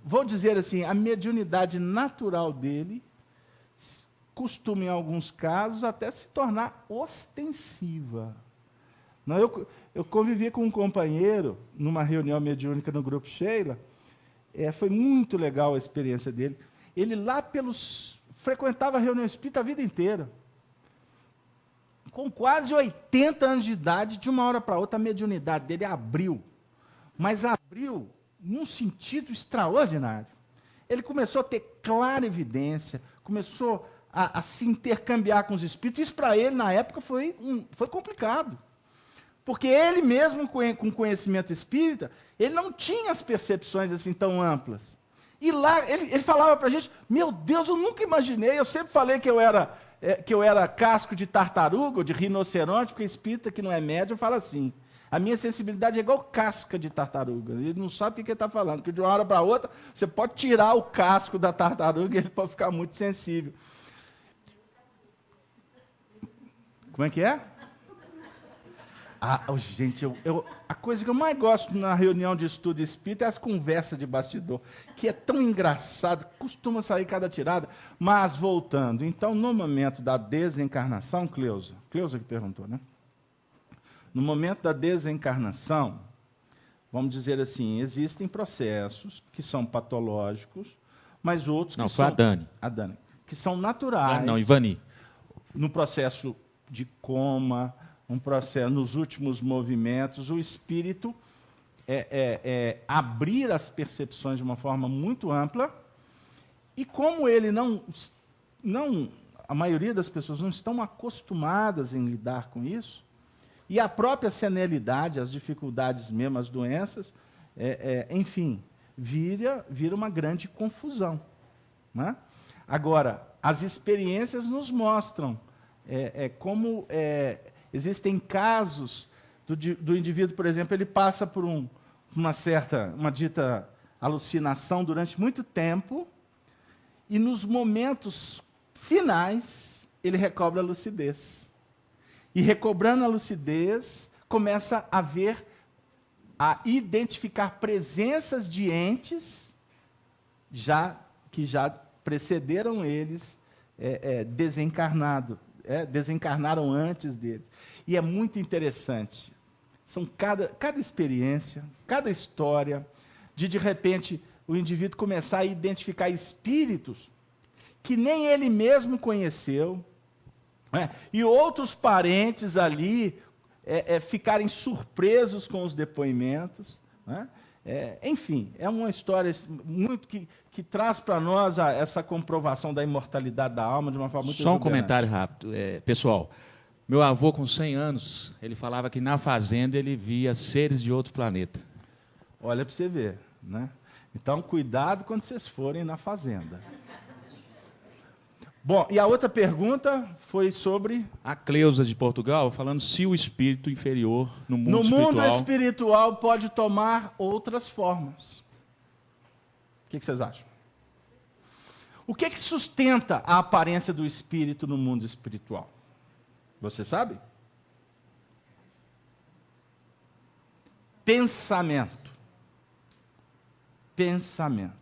vou dizer assim, a mediunidade natural dele costuma, em alguns casos, até se tornar ostensiva. Não, eu convivi com um companheiro numa reunião mediúnica no Grupo Sheila. Foi muito legal a experiência dele. Ele lá frequentava a reunião espírita a vida inteira. Com quase 80 anos de idade, de uma hora para outra, a mediunidade dele abriu. Mas abriu num sentido extraordinário. Ele começou a ter clara evidência, começou a se intercambiar com os espíritos. Isso para ele, na época, foi complicado. Porque ele mesmo, com conhecimento espírita, ele não tinha as percepções assim tão amplas. E lá, ele falava para a gente, meu Deus, eu nunca imaginei, eu sempre falei que eu era casco de tartaruga, ou de rinoceronte, porque espírita que não é médium fala assim, a minha sensibilidade é igual casca de tartaruga. Ele não sabe o que ele está falando, porque de uma hora para outra, você pode tirar o casco da tartaruga e ele pode ficar muito sensível. Como é que é? Gente, a coisa que eu mais gosto na reunião de estudo espírita é as conversas de bastidor, que é tão engraçado, costuma sair cada tirada. Mas, voltando, então, no momento da desencarnação, Cleusa que perguntou, né? No momento da desencarnação, vamos dizer assim, existem processos que são patológicos, mas outros que são... Não, foi a Dani. Que são naturais. Não, Ivani. No processo de coma... um processo, nos últimos movimentos, o espírito abrir as percepções de uma forma muito ampla, e como ele a maioria das pessoas não estão acostumadas em lidar com isso, e a própria senilidade, as dificuldades mesmo, as doenças, enfim, vira uma grande confusão, né? Agora, as experiências nos mostram como existem casos do indivíduo, por exemplo, ele passa por uma dita alucinação durante muito tempo, e nos momentos finais ele recobra a lucidez. E recobrando a lucidez, começa a identificar presenças de entes que já precederam eles desencarnaram antes deles. E é muito interessante. São cada experiência, cada história, de repente, o indivíduo começar a identificar espíritos que nem ele mesmo conheceu, né? E outros parentes ali ficarem surpresos com os depoimentos, né? Enfim, é uma história muito que traz para nós essa comprovação da imortalidade da alma de uma forma muito Só um exuberante. comentário rápido. Pessoal, meu avô, com 100 anos, ele falava que na fazenda ele via seres de outro planeta. Olha para você ver, né? Então, cuidado quando vocês forem na fazenda. Bom, e a outra pergunta foi sobre... A Cleusa de Portugal, falando se o espírito inferior no mundo No mundo espiritual pode tomar outras formas. O que vocês acham? O que sustenta a aparência do espírito no mundo espiritual? Você sabe? Pensamento. Pensamento.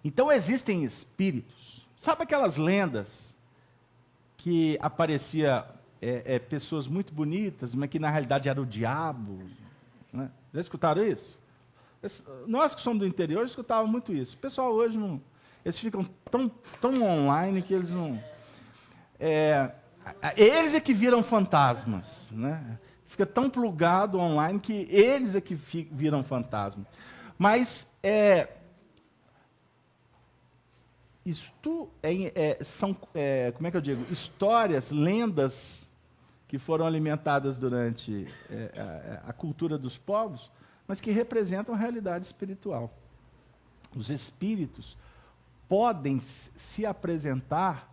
Então, existem espíritos. Sabe aquelas lendas que aparecia pessoas muito bonitas, mas que na realidade era o diabo? Né? Já escutaram isso? Nós que somos do interior escutávamos muito isso. O pessoal hoje não... Eles ficam tão online que eles não... eles é que viram fantasmas, né? Fica tão plugado online que eles é que viram fantasmas. Mas isto são, como é que eu digo, histórias, lendas que foram alimentadas durante a cultura dos povos, mas que representam a realidade espiritual. Os espíritos podem se apresentar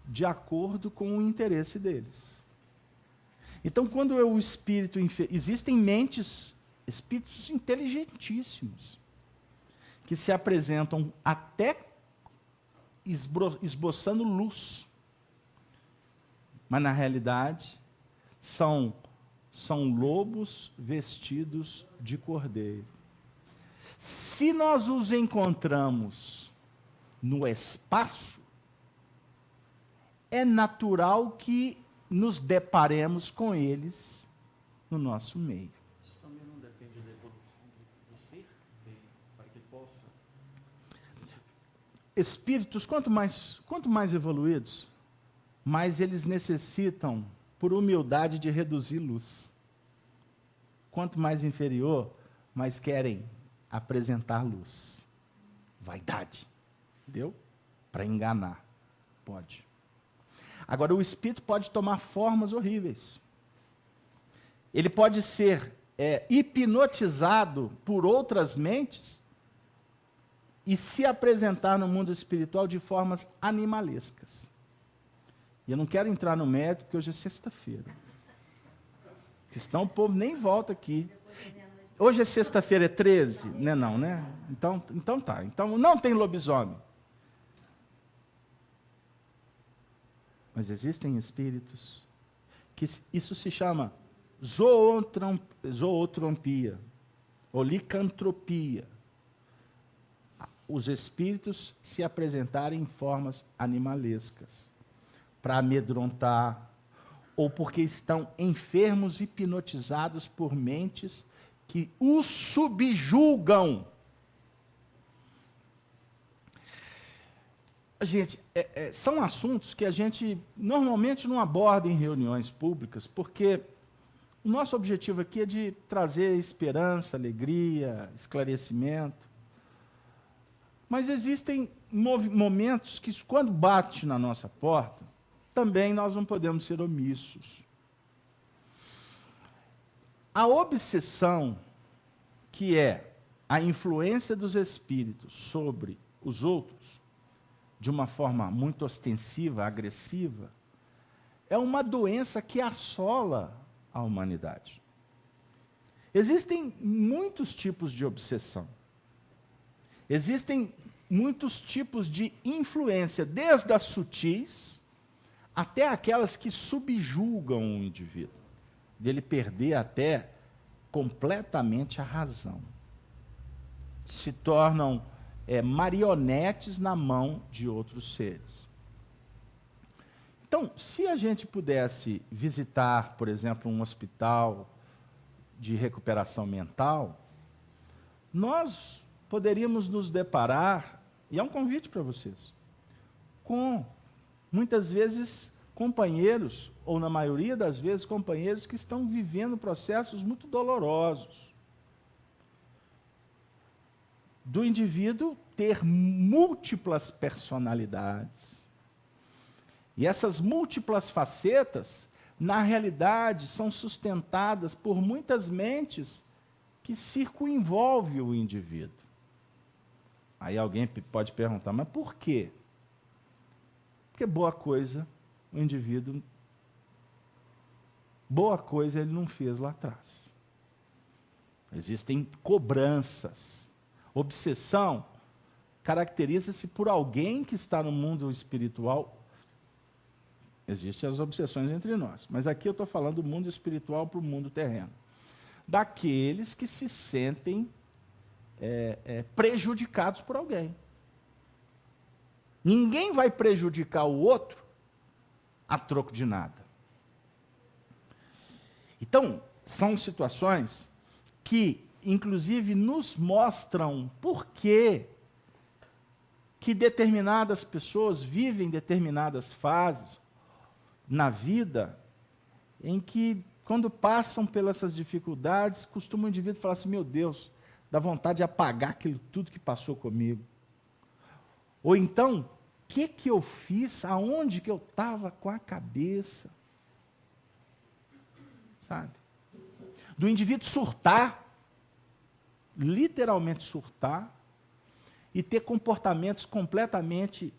de acordo com o interesse deles. Então, quando o espírito... Existem mentes, espíritos inteligentíssimos, que se apresentam até esboçando luz. Mas, na realidade, são lobos vestidos de cordeiro. Se nós os encontramos no espaço, é natural que nos deparemos com eles no nosso meio. Isso também não depende da evolução do ser, para que possa... Espíritos, quanto mais evoluídos, mais eles necessitam, por humildade, de reduzir luz. Quanto mais inferior, mais querem apresentar luz. Vaidade. Entendeu? Para enganar. Pode. Agora, o espírito pode tomar formas horríveis. Ele pode ser hipnotizado por outras mentes e se apresentar no mundo espiritual de formas animalescas. E eu não quero entrar no mérito, porque hoje é sexta-feira. Senão o povo nem volta aqui. Hoje é sexta-feira, é 13? Não é não, né? Então tá. Então não tem lobisomem. Mas existem espíritos que isso se chama zootropia, ou licantropia. Os espíritos se apresentarem em formas animalescas, para amedrontar, ou porque estão enfermos, hipnotizados por mentes que os subjulgam. Gente, são assuntos que a gente normalmente não aborda em reuniões públicas, porque o nosso objetivo aqui é de trazer esperança, alegria, esclarecimento. Mas existem momentos que, quando bate na nossa porta, também nós não podemos ser omissos. A obsessão, que é a influência dos espíritos sobre os outros, de uma forma muito ostensiva, agressiva, é uma doença que assola a humanidade. Existem muitos tipos de obsessão. Existem muitos tipos de influência, desde as sutis até aquelas que subjugam o indivíduo, dele perder até completamente a razão. Se tornam marionetes na mão de outros seres. Então, se a gente pudesse visitar, por exemplo, um hospital de recuperação mental, nós poderíamos nos deparar, e é um convite para vocês, com, muitas vezes, companheiros, ou na maioria das vezes, companheiros que estão vivendo processos muito dolorosos. Do indivíduo ter múltiplas personalidades. E essas múltiplas facetas, na realidade, são sustentadas por muitas mentes que circunenvolvem o indivíduo. Aí alguém pode perguntar, mas por quê? Porque boa coisa o indivíduo, boa coisa ele não fez lá atrás. Existem cobranças. Obsessão caracteriza-se por alguém que está no mundo espiritual. Existem as obsessões entre nós, mas aqui eu estou falando do mundo espiritual para o mundo terreno. Daqueles que se sentem prejudicados por alguém. Ninguém vai prejudicar o outro a troco de nada. Então, são situações que, inclusive, nos mostram por que determinadas pessoas vivem determinadas fases na vida em que, quando passam pelas essas dificuldades, costuma o indivíduo falar assim, meu Deus, dá vontade de apagar aquilo tudo que passou comigo. Ou então, o que eu fiz? Aonde que eu estava com a cabeça? Sabe? Do indivíduo surtar, literalmente surtar, e ter comportamentos completamente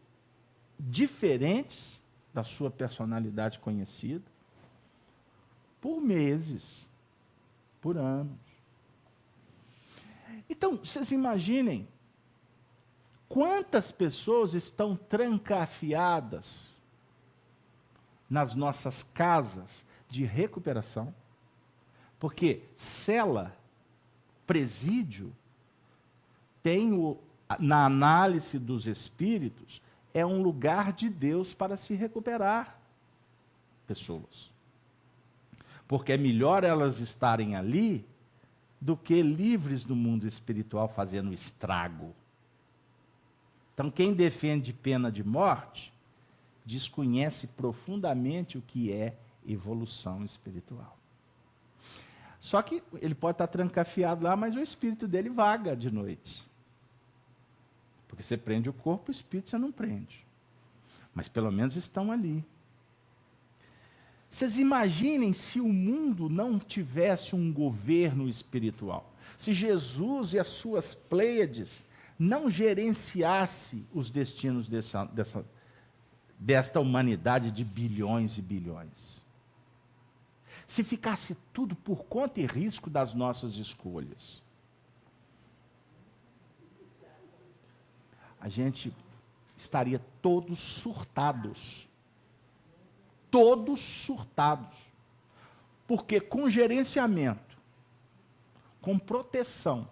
diferentes da sua personalidade conhecida, por meses, por anos. Então, vocês imaginem quantas pessoas estão trancafiadas nas nossas casas de recuperação, porque cela, presídio, tem na análise dos espíritos, é um lugar de Deus para se recuperar pessoas. Porque é melhor elas estarem ali do que livres do mundo espiritual fazendo estrago. Então, quem defende pena de morte desconhece profundamente o que é evolução espiritual. Só que ele pode estar trancafiado lá, mas o espírito dele vaga de noite. Porque você prende o corpo, o espírito você não prende. Mas pelo menos estão ali. Vocês imaginem se o mundo não tivesse um governo espiritual. Se Jesus e as suas Pleiades não gerenciasse os destinos desta humanidade de bilhões e bilhões. Se ficasse tudo por conta e risco das nossas escolhas. A gente estaria todos surtados. Todos surtados. Porque com gerenciamento, com proteção,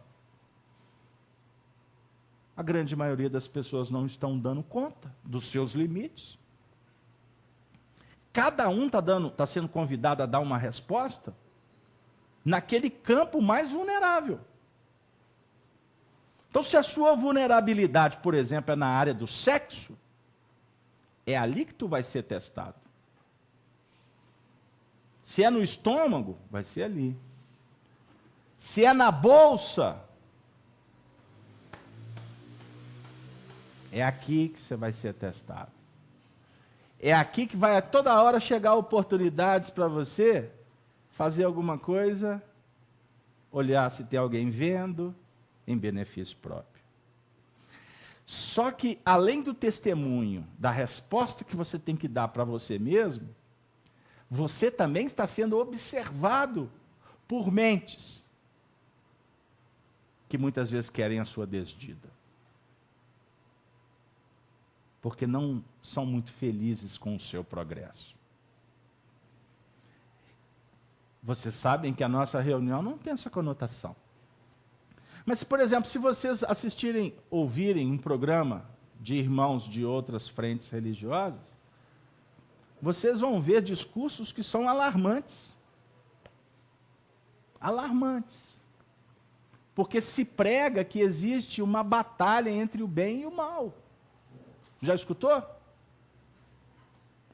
a grande maioria das pessoas não estão dando conta dos seus limites. Cada um está sendo convidado a dar uma resposta naquele campo mais vulnerável. Então, se a sua vulnerabilidade, por exemplo, é na área do sexo, é ali que tu vai ser testado. Se é no estômago, vai ser ali. Se é na bolsa, É aqui que você vai ser testado. É aqui que vai a toda hora chegar oportunidades para você fazer alguma coisa, olhar se tem alguém vendo, em benefício próprio. Só que, além do testemunho, da resposta que você tem que dar para você mesmo, você também está sendo observado por mentes que muitas vezes querem a sua desdida. Porque não são muito felizes com o seu progresso. Vocês sabem que a nossa reunião não tem essa conotação. Mas, por exemplo, se vocês ouvirem um programa de irmãos de outras frentes religiosas, vocês vão ver discursos que são alarmantes. Alarmantes. Porque se prega que existe uma batalha entre o bem e o mal. Já escutou?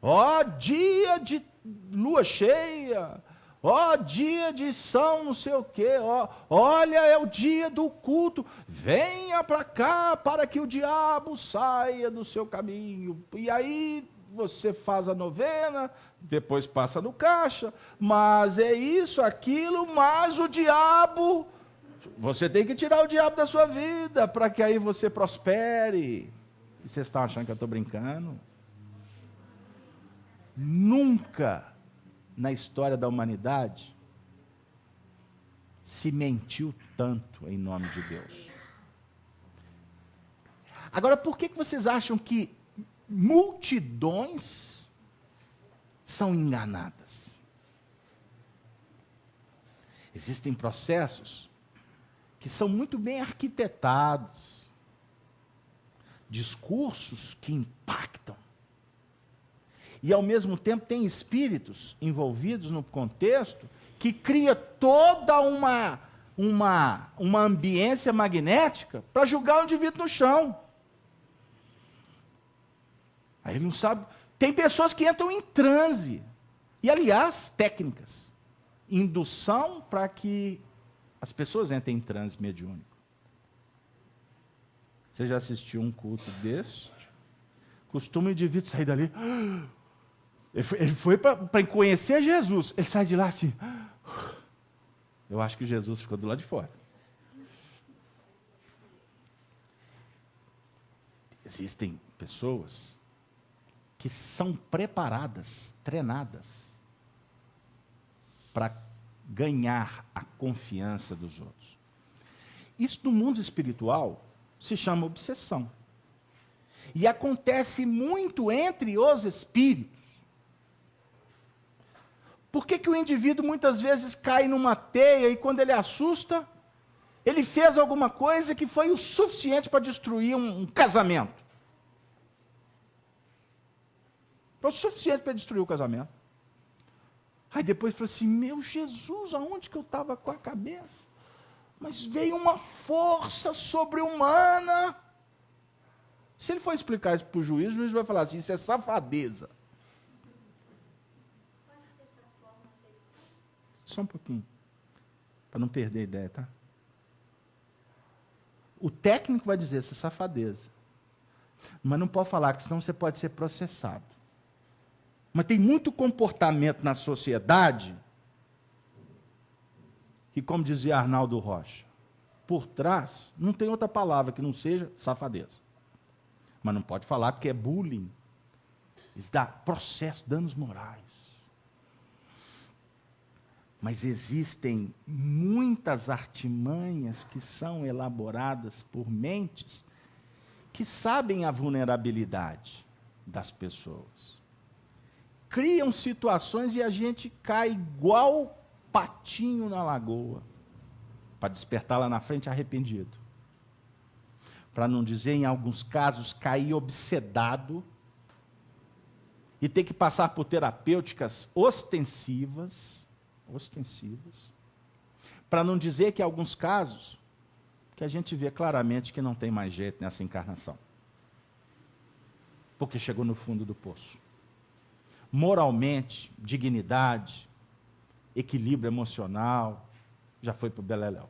Ó, dia de lua cheia, ó, dia de São não sei o quê, ó, olha, é o dia do culto, venha para cá para que o diabo saia do seu caminho. E aí você faz a novena, depois passa no caixa, mas é isso, aquilo, mas o diabo, você tem que tirar o diabo da sua vida, para que aí você prospere. E vocês estão achando que eu estou brincando? Nunca na história da humanidade se mentiu tanto em nome de Deus. Agora, por que vocês acham que multidões são enganadas? Existem processos que são muito bem arquitetados, discursos que impactam. E, ao mesmo tempo, tem espíritos envolvidos no contexto que cria toda uma ambiência magnética para julgar o indivíduo no chão. Aí ele não sabe. Tem pessoas que entram em transe. E, aliás, técnicas. Indução para que as pessoas entrem em transe mediúnico. Você já assistiu um culto desse? Costuma o indivíduo sair dali. Ele foi para conhecer Jesus. Ele sai de lá assim. Eu acho que Jesus ficou do lado de fora. Existem pessoas que são preparadas, treinadas, para ganhar a confiança dos outros. Isso no mundo espiritual se chama obsessão. E acontece muito entre os espíritos. Por que o indivíduo muitas vezes cai numa teia e quando ele assusta, ele fez alguma coisa que foi o suficiente para destruir um casamento? Foi o suficiente para destruir o casamento. Aí depois falou assim, meu Jesus, aonde que eu estava com a cabeça? Mas veio uma força sobre-humana. Se ele for explicar isso para o juiz vai falar assim, isso é safadeza. Só um pouquinho, para não perder a ideia, tá? O técnico vai dizer, isso é safadeza. Mas não pode falar, que senão você pode ser processado. Mas tem muito comportamento na sociedade que, como dizia Arnaldo Rocha, por trás não tem outra palavra que não seja safadeza. Mas não pode falar porque é bullying. Isso dá processo, danos morais. Mas existem muitas artimanhas que são elaboradas por mentes que sabem a vulnerabilidade das pessoas. Criam situações e a gente cai igual patinho na lagoa, para despertar lá na frente arrependido. Para não dizer, em alguns casos, cair obsedado e ter que passar por terapêuticas ostensivas, para não dizer que, em alguns casos, que a gente vê claramente que não tem mais jeito nessa encarnação. Porque chegou no fundo do poço. Moralmente, dignidade, equilíbrio emocional, já foi para o beleléu.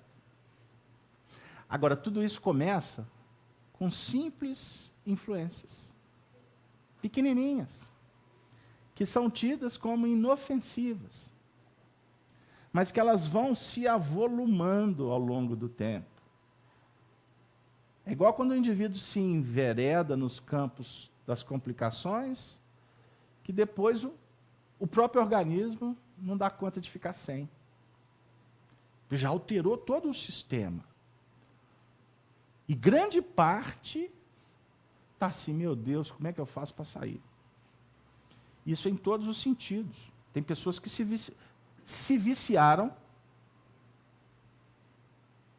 Agora, tudo isso começa com com simples influências, pequenininhas, que são tidas como inofensivas, mas que elas vão se avolumando ao longo do tempo. É igual quando o indivíduo se envereda nos campos das complicações, que depois o próprio organismo não dá conta de ficar sem. Já alterou todo o sistema. E grande parte está assim, meu Deus, como é que eu faço para sair? Isso em todos os sentidos. Tem pessoas que se viciaram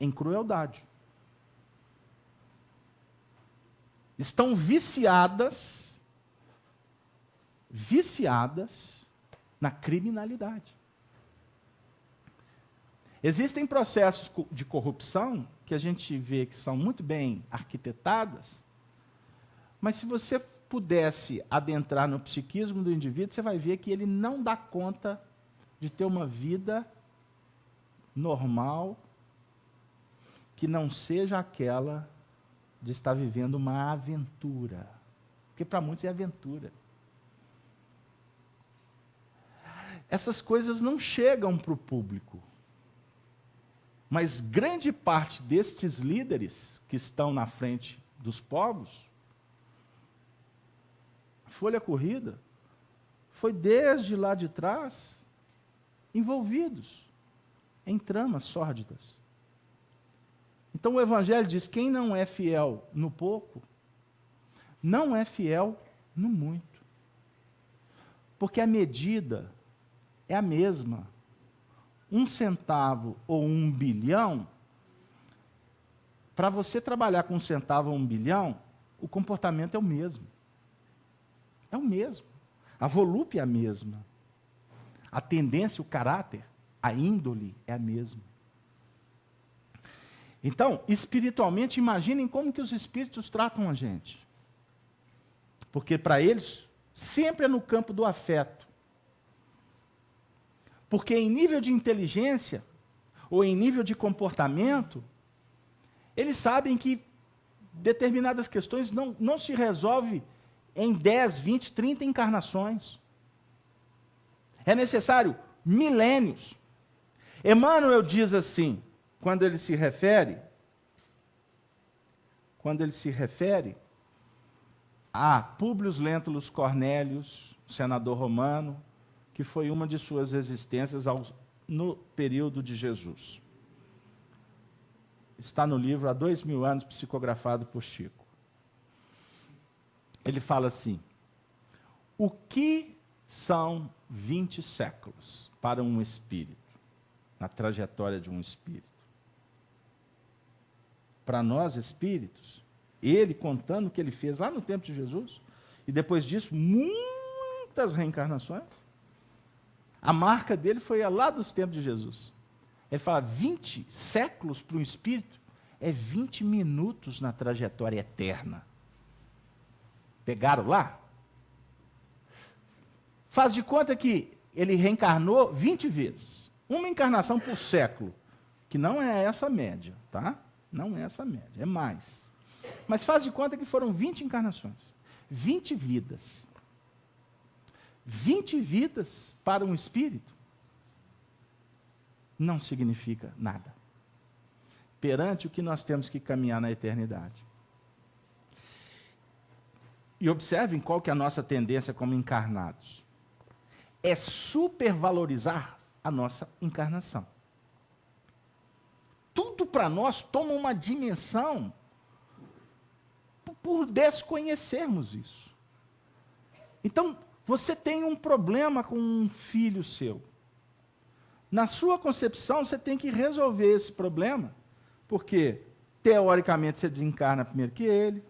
em crueldade. Estão viciadas na criminalidade. Existem processos de corrupção que a gente vê que são muito bem arquitetadas, mas se você pudesse adentrar no psiquismo do indivíduo, você vai ver que ele não dá conta de ter uma vida normal que não seja aquela de estar vivendo uma aventura. Porque para muitos é aventura. Essas coisas não chegam para o público. Mas grande parte destes líderes que estão na frente dos povos, a folha corrida, foi desde lá de trás envolvidos em tramas sórdidas. Então o Evangelho diz, quem não é fiel no pouco, não é fiel no muito. Porque a medida é a mesma. 1 centavo ou 1 bilhão, para você trabalhar com 1 centavo ou 1 bilhão, o comportamento é o mesmo. É o mesmo. A volúpia é a mesma. A tendência, o caráter, a índole é a mesma. Então, espiritualmente, imaginem como que os espíritos tratam a gente. Porque para eles, sempre é no campo do afeto. Porque em nível de inteligência, ou em nível de comportamento, eles sabem que determinadas questões não se resolvem em 10, 20, 30 encarnações. É necessário milênios. Emmanuel diz assim, quando ele se refere a Públio Lentulus Cornélios, senador romano, que foi uma de suas existências no período de Jesus. Está no livro Há 2000 anos, psicografado por Chico. Ele fala assim, o que são 20 séculos para um espírito, na trajetória de um espírito? Para nós espíritos, ele contando o que ele fez lá no tempo de Jesus, e depois disso, muitas reencarnações, a marca dele foi lá dos tempos de Jesus. Ele fala, 20 séculos para um espírito é 20 minutos na trajetória eterna. Pegaram lá? Faz de conta que ele reencarnou 20 vezes. Uma encarnação por século, que não é essa média, tá? Não é essa média, é mais. Mas faz de conta que foram 20 encarnações. 20 vidas. 20 vidas para um espírito não significa nada perante o que nós temos que caminhar na eternidade. E observem qual que é a nossa tendência como encarnados. É supervalorizar a nossa encarnação. Tudo para nós toma uma dimensão por desconhecermos isso. Então, você tem um problema com um filho seu. Na sua concepção, você tem que resolver esse problema, porque, teoricamente, você desencarna primeiro que ele,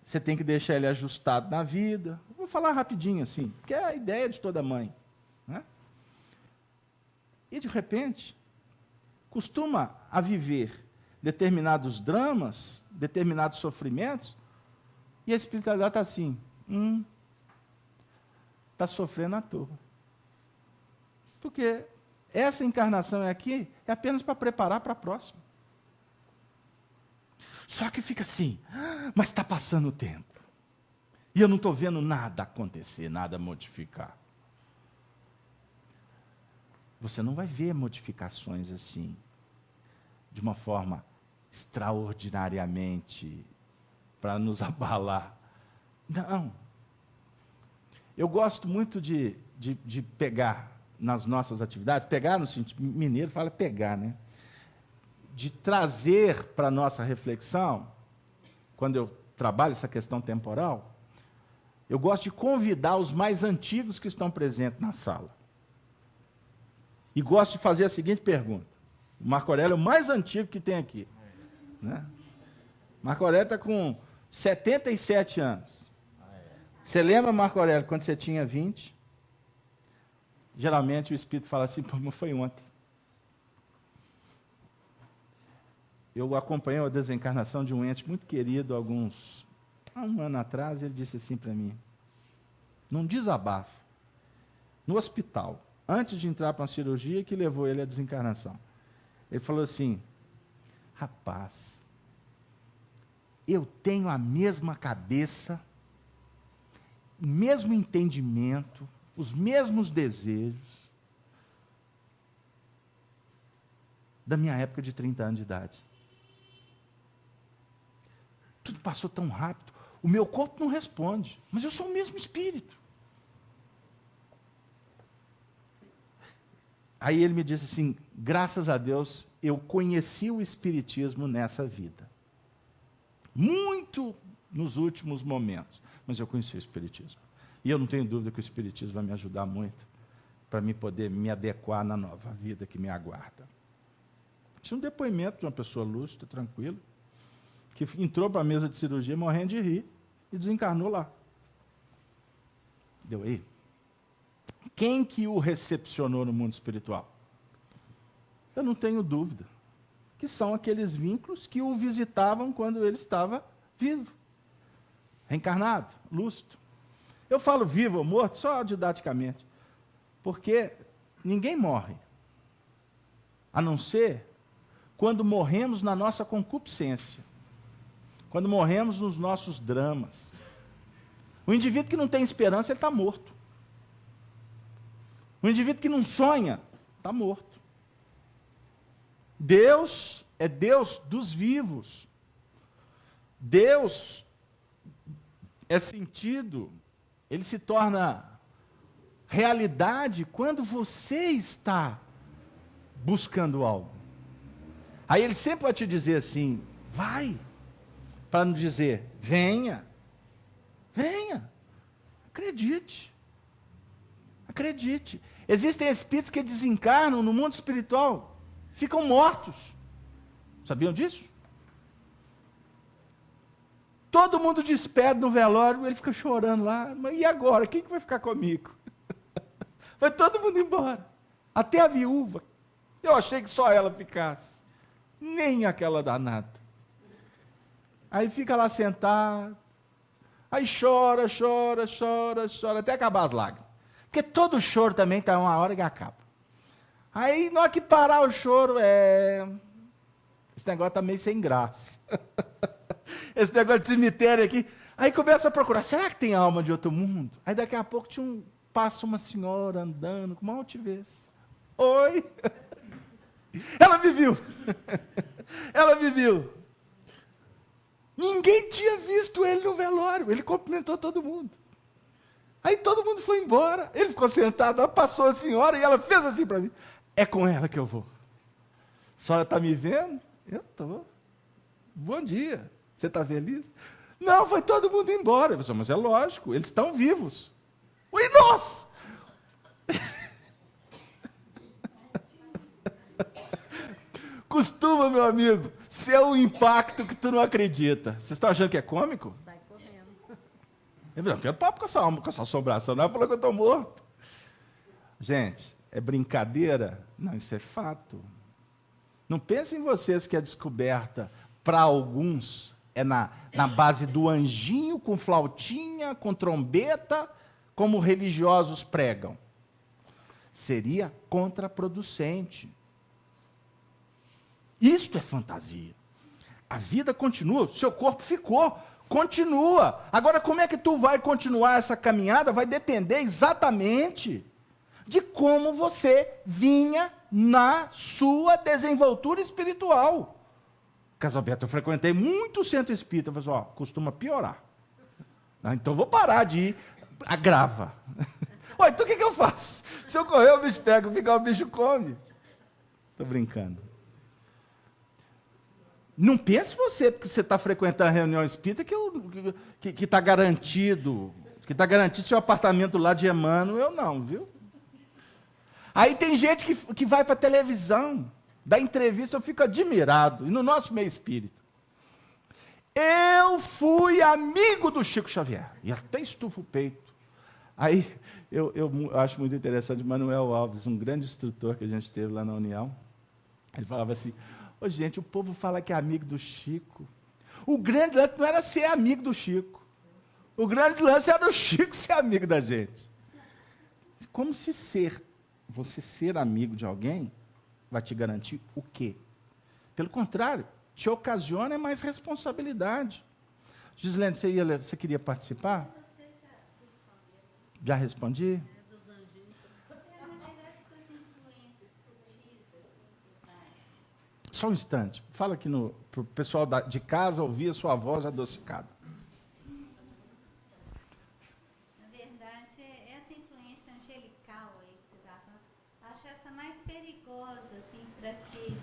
você tem que deixar ele ajustado na vida. Vou falar rapidinho assim, que é a ideia de toda mãe. Né? E, de repente, costuma a viver determinados dramas, determinados sofrimentos, e a espiritualidade está assim, está sofrendo à toa. Porque essa encarnação aqui é apenas para preparar para a próxima. Só que fica assim, mas está passando o tempo. E eu não estou vendo nada acontecer, nada modificar. Você não vai ver modificações assim, de uma forma extraordinariamente para nos abalar. Não. Eu gosto muito de pegar nas nossas atividades, pegar no sentido, mineiro fala pegar, né? De trazer para a nossa reflexão, quando eu trabalho essa questão temporal, eu gosto de convidar os mais antigos que estão presentes na sala. E gosto de fazer a seguinte pergunta. O Marco Aurélio é o mais antigo que tem aqui. Né? Marco Aurélio está com 77 anos. Você lembra, Marco Aurélio, quando você tinha 20? Geralmente o Espírito fala assim, pô, mas foi ontem. Eu acompanhei a desencarnação de um ente muito querido há um ano atrás, ele disse assim para mim, num desabafo, no hospital, antes de entrar para uma cirurgia que levou ele à desencarnação. Ele falou assim, rapaz, eu tenho a mesma cabeça, o mesmo entendimento, os mesmos desejos da minha época de 30 anos de idade. Tudo passou tão rápido. O meu corpo não responde, mas eu sou o mesmo espírito. Aí ele me disse assim, graças a Deus, eu conheci o espiritismo nessa vida. Muito nos últimos momentos, mas eu conheci o espiritismo. E eu não tenho dúvida que o espiritismo vai me ajudar muito para me poder me adequar na nova vida que me aguarda. Isso é um depoimento de uma pessoa lúcida, tranquila, que entrou para a mesa de cirurgia morrendo de rir e desencarnou lá. Deu aí? Quem que o recepcionou no mundo espiritual? Eu não tenho dúvida que são aqueles vínculos que o visitavam quando ele estava vivo, reencarnado, lúcido. Eu falo vivo ou morto só didaticamente, porque ninguém morre, a não ser quando morremos na nossa concupiscência, quando morremos nos nossos dramas. O indivíduo que não tem esperança, ele está morto. O indivíduo que não sonha, está morto. Deus é Deus dos vivos. Deus é sentido, ele se torna realidade quando você está buscando algo. Aí ele sempre vai te dizer assim, vai, para não dizer, venha, venha, acredite, acredite. Existem espíritos que desencarnam no mundo espiritual, ficam mortos. Sabiam disso? Todo mundo despede no velório, ele fica chorando lá, mas e agora? Quem que vai ficar comigo? Vai todo mundo embora, até a viúva. Eu achei que só ela ficasse, nem aquela danada. Aí fica lá sentado, aí chora, chora, chora, chora, até acabar as lágrimas. Porque todo choro também está uma hora que acaba. Aí, na hora que parar o choro, esse negócio está meio sem graça. Esse negócio de cemitério aqui. Aí começa a procurar, será que tem alma de outro mundo? Aí daqui a pouco passa uma senhora andando com uma altivez. Oi! Ela me viu. Ela me viu. Ninguém tinha visto ele no velório. Ele cumprimentou todo mundo. Aí todo mundo foi embora. Ele ficou sentado, passou a senhora e ela fez assim para mim. É com ela que eu vou. A senhora está me vendo? Eu estou. Bom dia. Você está feliz? Não, foi todo mundo embora. Eu falei, mas é lógico, eles estão vivos. E nós? Costuma, meu amigo, ser um impacto que tu não acredita. Vocês estão achando que é cômico? Sai correndo. Eu não quero papo com essa assombração, não. Ela falou que eu estou morto. Gente, é brincadeira? Não, isso é fato. Não pensem em vocês que a descoberta, para alguns, é na base do anjinho, com flautinha, com trombeta, como religiosos pregam. Seria contraproducente. Isto é fantasia. A vida continua, o seu corpo ficou, continua. Agora, como é que tu vai continuar essa caminhada? Vai depender exatamente de como você vinha na sua desenvoltura espiritual. Casalberto, eu frequentei muito centro espírita, eu falei, ó, costuma piorar. Então vou parar de ir, agrava. Ué, então o que eu faço? Se eu correr, o bicho pega, ficar, o bicho come. Estou brincando. Não pense você, porque você está frequentando a reunião espírita, que está garantido, seu apartamento lá de Emmanuel, não, viu? Aí tem gente que vai para a televisão, dá entrevista, eu fico admirado. E no nosso meio espírita. Eu fui amigo do Chico Xavier. E até estufa o peito. Aí, eu acho muito interessante, Manuel Alves, um grande instrutor que a gente teve lá na União, ele falava assim, ô gente, o povo fala que é amigo do Chico. O grande lance não era ser amigo do Chico. O grande lance era o Chico ser amigo da gente. Como se você ser amigo de alguém vai te garantir o quê? Pelo contrário, te ocasiona mais responsabilidade. Gislene, você queria participar? Já respondi? Só um instante. Fala aqui para o pessoal de casa ouvir a sua voz adocicada. Na verdade, essa influência angelical aí que você está falando, acho essa mais perigosa, assim, para que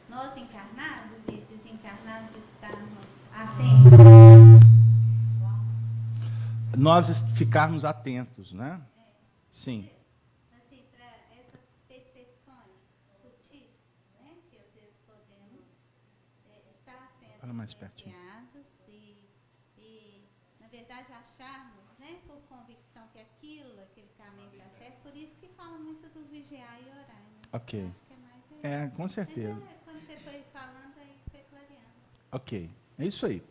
nós encarnados e desencarnados estarmos atentos. Nós ficarmos atentos, né? Sim. Assim, para essas percepções sutis, né, que às vezes podemos estar sendo influenciados e, na verdade, acharmos, né, por convicção que aquele caminho está certo, por isso que fala muito do vigiar e orar. Né? Ok. Acho que é mais Com certeza. quando você foi falando, aí foi clareando. Ok, é isso aí.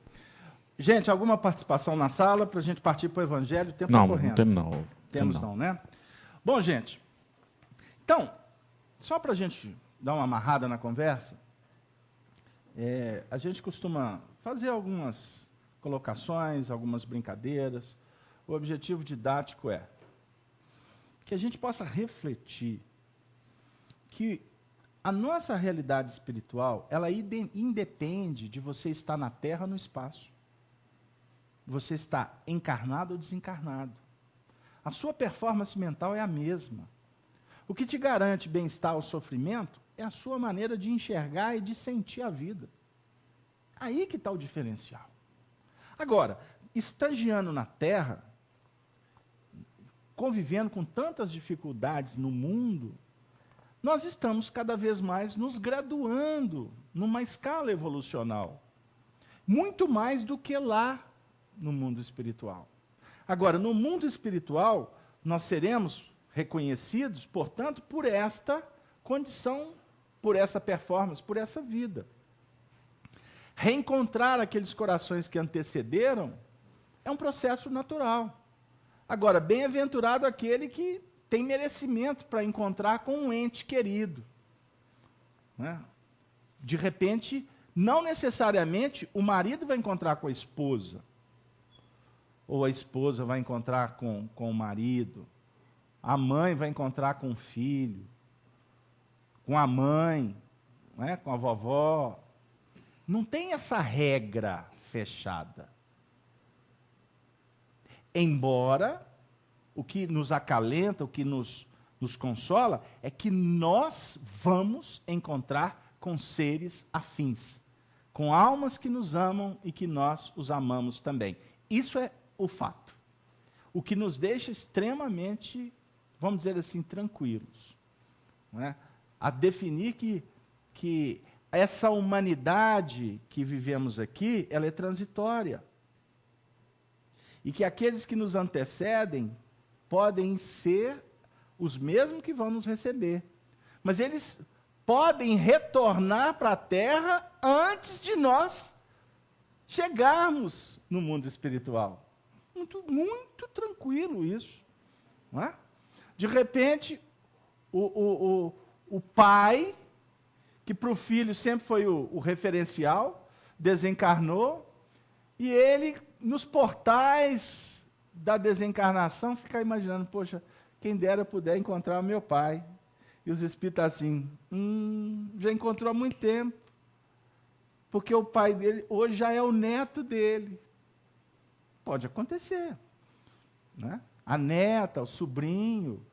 Gente, alguma participação na sala para a gente partir para o Evangelho? O tempo está correndo. Não temos não. Temos não, né? Bom, gente, então, só para a gente dar uma amarrada na conversa, a gente costuma fazer algumas colocações, algumas brincadeiras. O objetivo didático é que a gente possa refletir que a nossa realidade espiritual, ela independe de você estar na Terra ou no espaço. Você está encarnado ou desencarnado. A sua performance mental é a mesma. O que te garante bem-estar ou sofrimento é a sua maneira de enxergar e de sentir a vida. Aí que está o diferencial. Agora, estagiando na Terra, convivendo com tantas dificuldades no mundo, nós estamos cada vez mais nos graduando numa escala evolucional. Muito mais do que lá no mundo espiritual. Agora, no mundo espiritual, nós seremos reconhecidos, portanto, por esta condição, por essa performance, por essa vida. Reencontrar aqueles corações que antecederam é um processo natural. Agora, bem-aventurado aquele que tem merecimento para encontrar com um ente querido. Né? De repente, não necessariamente o marido vai encontrar com a esposa, ou a esposa vai encontrar com o marido, a mãe vai encontrar com o filho, com a mãe, né, com a vovó. Não tem essa regra fechada. Embora o que nos acalenta, o que nos consola, é que nós vamos encontrar com seres afins, com almas que nos amam e que nós os amamos também. Isso é o fato. O que nos deixa extremamente, vamos dizer assim, tranquilos. Não é? A definir que essa humanidade que vivemos aqui, ela é transitória. E que aqueles que nos antecedem podem ser os mesmos que vão nos receber. Mas eles podem retornar para a Terra antes de nós chegarmos no mundo espiritual. Muito, muito tranquilo isso. Não é? De repente, o pai, que para o filho sempre foi o referencial, desencarnou, e ele, nos portais da desencarnação, fica imaginando, poxa, quem dera eu puder encontrar o meu pai. E os espíritos assim, já encontrou há muito tempo, porque o pai dele hoje já é o neto dele. Pode acontecer, né? A neta, o sobrinho,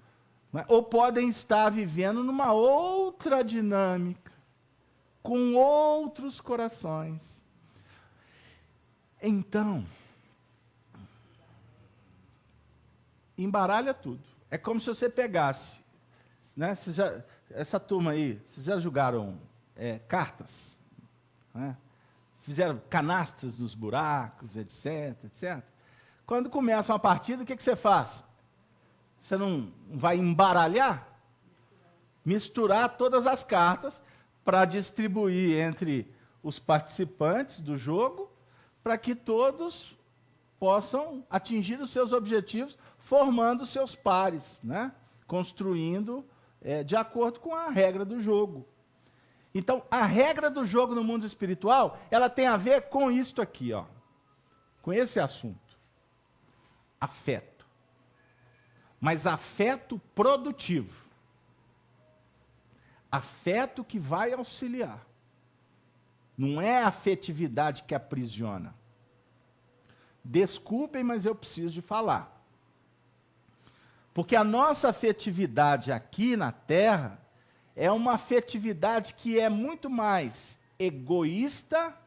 né? Ou podem estar vivendo numa outra dinâmica, com outros corações. Então, embaralha tudo. É como se você pegasse, né? Essa turma aí, vocês já jogaram cartas? Né? Fizeram canastras nos buracos, etc, etc. Quando começa uma partida, o que você faz? Você não vai embaralhar? Misturar todas as cartas para distribuir entre os participantes do jogo, para que todos possam atingir os seus objetivos, formando seus pares, né? Construindo de acordo com a regra do jogo. Então, a regra do jogo no mundo espiritual, ela tem a ver com isto aqui, ó, com esse assunto. Afeto. Mas afeto produtivo. Afeto que vai auxiliar. Não é a afetividade que aprisiona. Desculpem, mas eu preciso de falar. Porque a nossa afetividade aqui na Terra é uma afetividade que é muito mais egoísta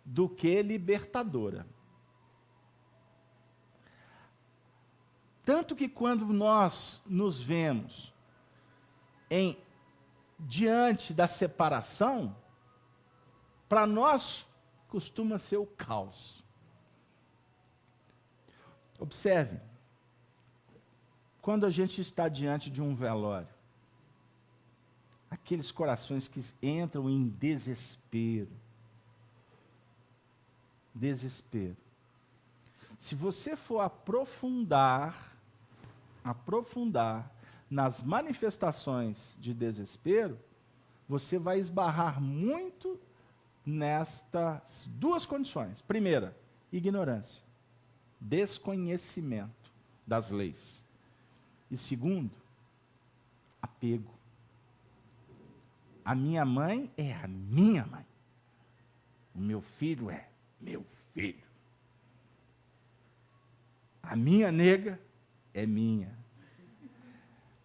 do que libertadora. Tanto que quando nós nos vemos diante da separação, para nós costuma ser o caos. Observe, quando a gente está diante de um velório, aqueles corações que entram em desespero. Desespero. Se você for aprofundar nas manifestações de desespero, você vai esbarrar muito nestas duas condições. Primeira, ignorância, desconhecimento das leis. E segundo, apego. A minha mãe é a minha mãe. O meu filho é meu filho. A minha nega é minha.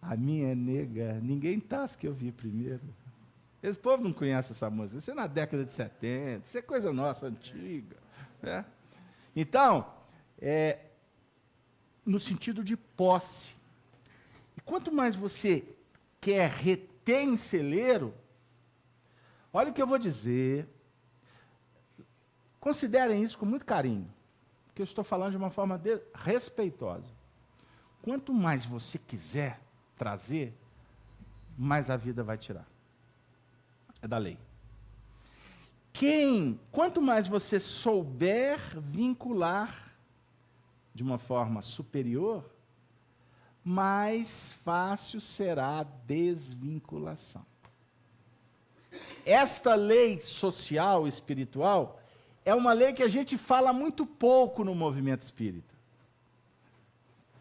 A minha nega, ninguém tasca, eu vi primeiro. Esse povo não conhece essa música. Isso é na década de 70, isso é coisa nossa, antiga. Né? Então, no sentido de posse. E quanto mais você quer reter em celeiro, olha o que eu vou dizer. Considerem isso com muito carinho, porque eu estou falando de uma forma respeitosa. Quanto mais você quiser trazer, mais a vida vai tirar. É da lei. Quanto mais você souber vincular de uma forma superior, mais fácil será a desvinculação. Esta lei social, espiritual, é uma lei que a gente fala muito pouco no movimento espírita.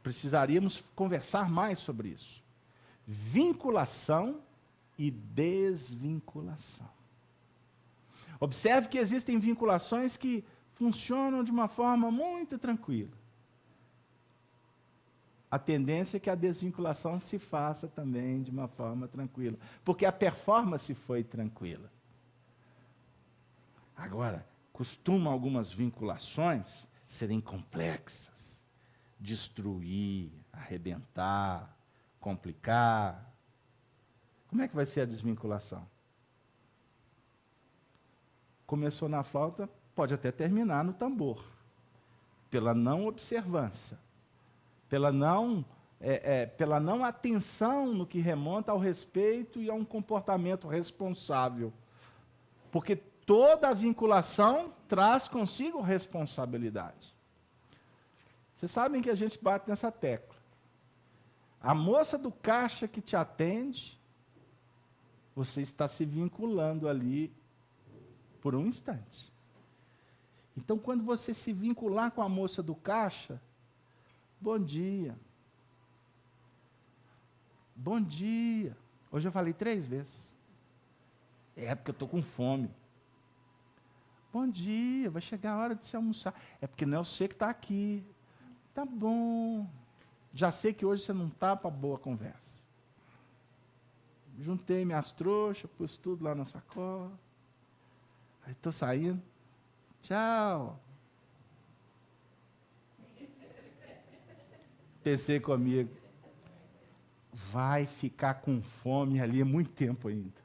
Precisaríamos conversar mais sobre isso. Vinculação e desvinculação. Observe que existem vinculações que funcionam de uma forma muito tranquila. A tendência é que a desvinculação se faça também de uma forma tranquila, porque a performance foi tranquila. Agora, costumam algumas vinculações serem complexas, destruir, arrebentar, complicar. Como é que vai ser a desvinculação? Começou na flauta, pode até terminar no tambor, pela não observância, pela não atenção no que remonta ao respeito e a um comportamento responsável. Porque toda a vinculação traz consigo responsabilidade. Vocês sabem que a gente bate nessa tecla. A moça do caixa que te atende, você está se vinculando ali por um instante. Então, quando você se vincular com a moça do caixa, bom dia. Bom dia. Hoje eu falei 3 vezes. É porque eu estou com fome. Bom dia, vai chegar a hora de se almoçar. É porque não é você que está aqui. Tá bom. Já sei que hoje você não está para boa conversa. Juntei minhas trouxas, pus tudo lá na sacola. Aí estou saindo. Tchau. Pensei comigo. Vai ficar com fome ali há muito tempo ainda.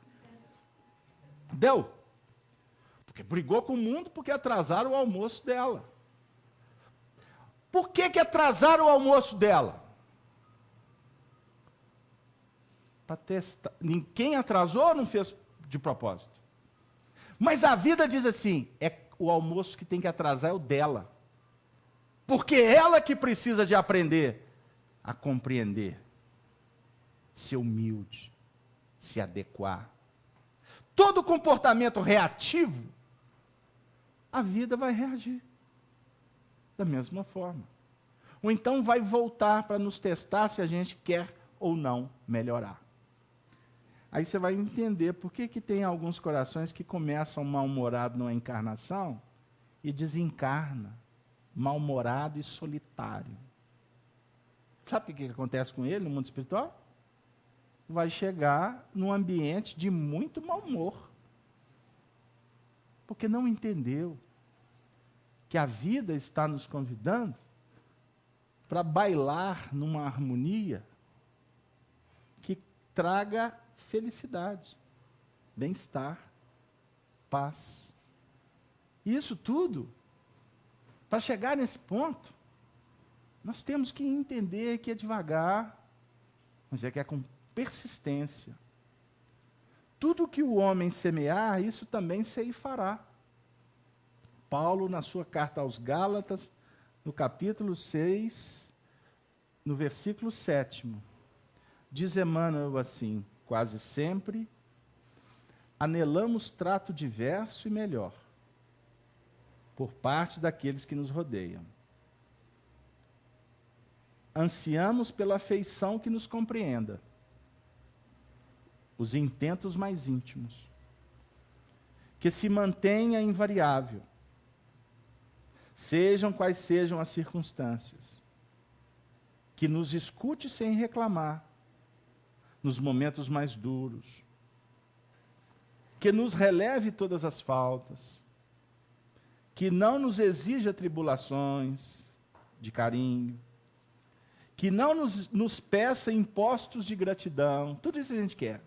Deu. Porque brigou com o mundo porque atrasaram o almoço dela. Por que atrasaram o almoço dela? Para testar. Quem atrasou não fez de propósito. Mas a vida diz assim, é o almoço que tem que atrasar é o dela. Porque ela que precisa de aprender a compreender, ser humilde, se adequar. Todo comportamento reativo, a vida vai reagir da mesma forma. Ou então vai voltar para nos testar se a gente quer ou não melhorar. Aí você vai entender por que tem alguns corações que começam mal-humorados numa encarnação e desencarna, mal-humorado e solitário. Sabe o que acontece com ele no mundo espiritual? Vai chegar num ambiente de muito mau humor. Porque não entendeu que a vida está nos convidando para bailar numa harmonia que traga felicidade, bem-estar, paz. Isso tudo, para chegar nesse ponto, nós temos que entender que é devagar, mas é que é com persistência. Tudo que o homem semear, isso também ceifará. Paulo, na sua carta aos Gálatas, no capítulo 6, no versículo 7, diz Emmanuel assim: quase sempre anelamos trato diverso e melhor por parte daqueles que nos rodeiam. Ansiamos pela afeição que nos compreenda, os intentos mais íntimos, que se mantenha invariável, sejam quais sejam as circunstâncias, que nos escute sem reclamar, nos momentos mais duros, que nos releve todas as faltas, que não nos exija tribulações de carinho, que não nos peça impostos de gratidão, tudo isso a gente quer.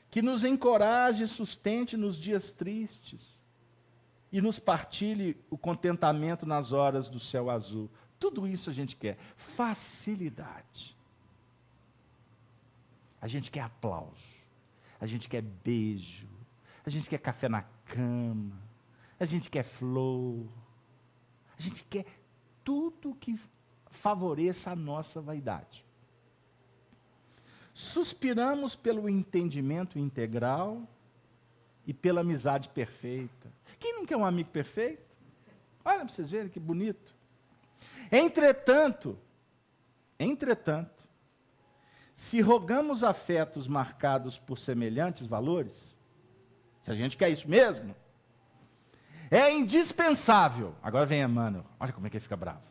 Que nos encoraje e sustente nos dias tristes e nos partilhe o contentamento nas horas do céu azul. Tudo isso a gente quer. Facilidade. A gente quer aplauso, a gente quer beijo, a gente quer café na cama, a gente quer flor, a gente quer tudo que favoreça a nossa vaidade. Suspiramos pelo entendimento integral e pela amizade perfeita. Quem não quer um amigo perfeito? Olha para vocês verem que bonito. Entretanto, se rogamos afetos marcados por semelhantes valores, se a gente quer isso mesmo, é indispensável. Agora vem Emmanuel, olha como é que ele fica bravo.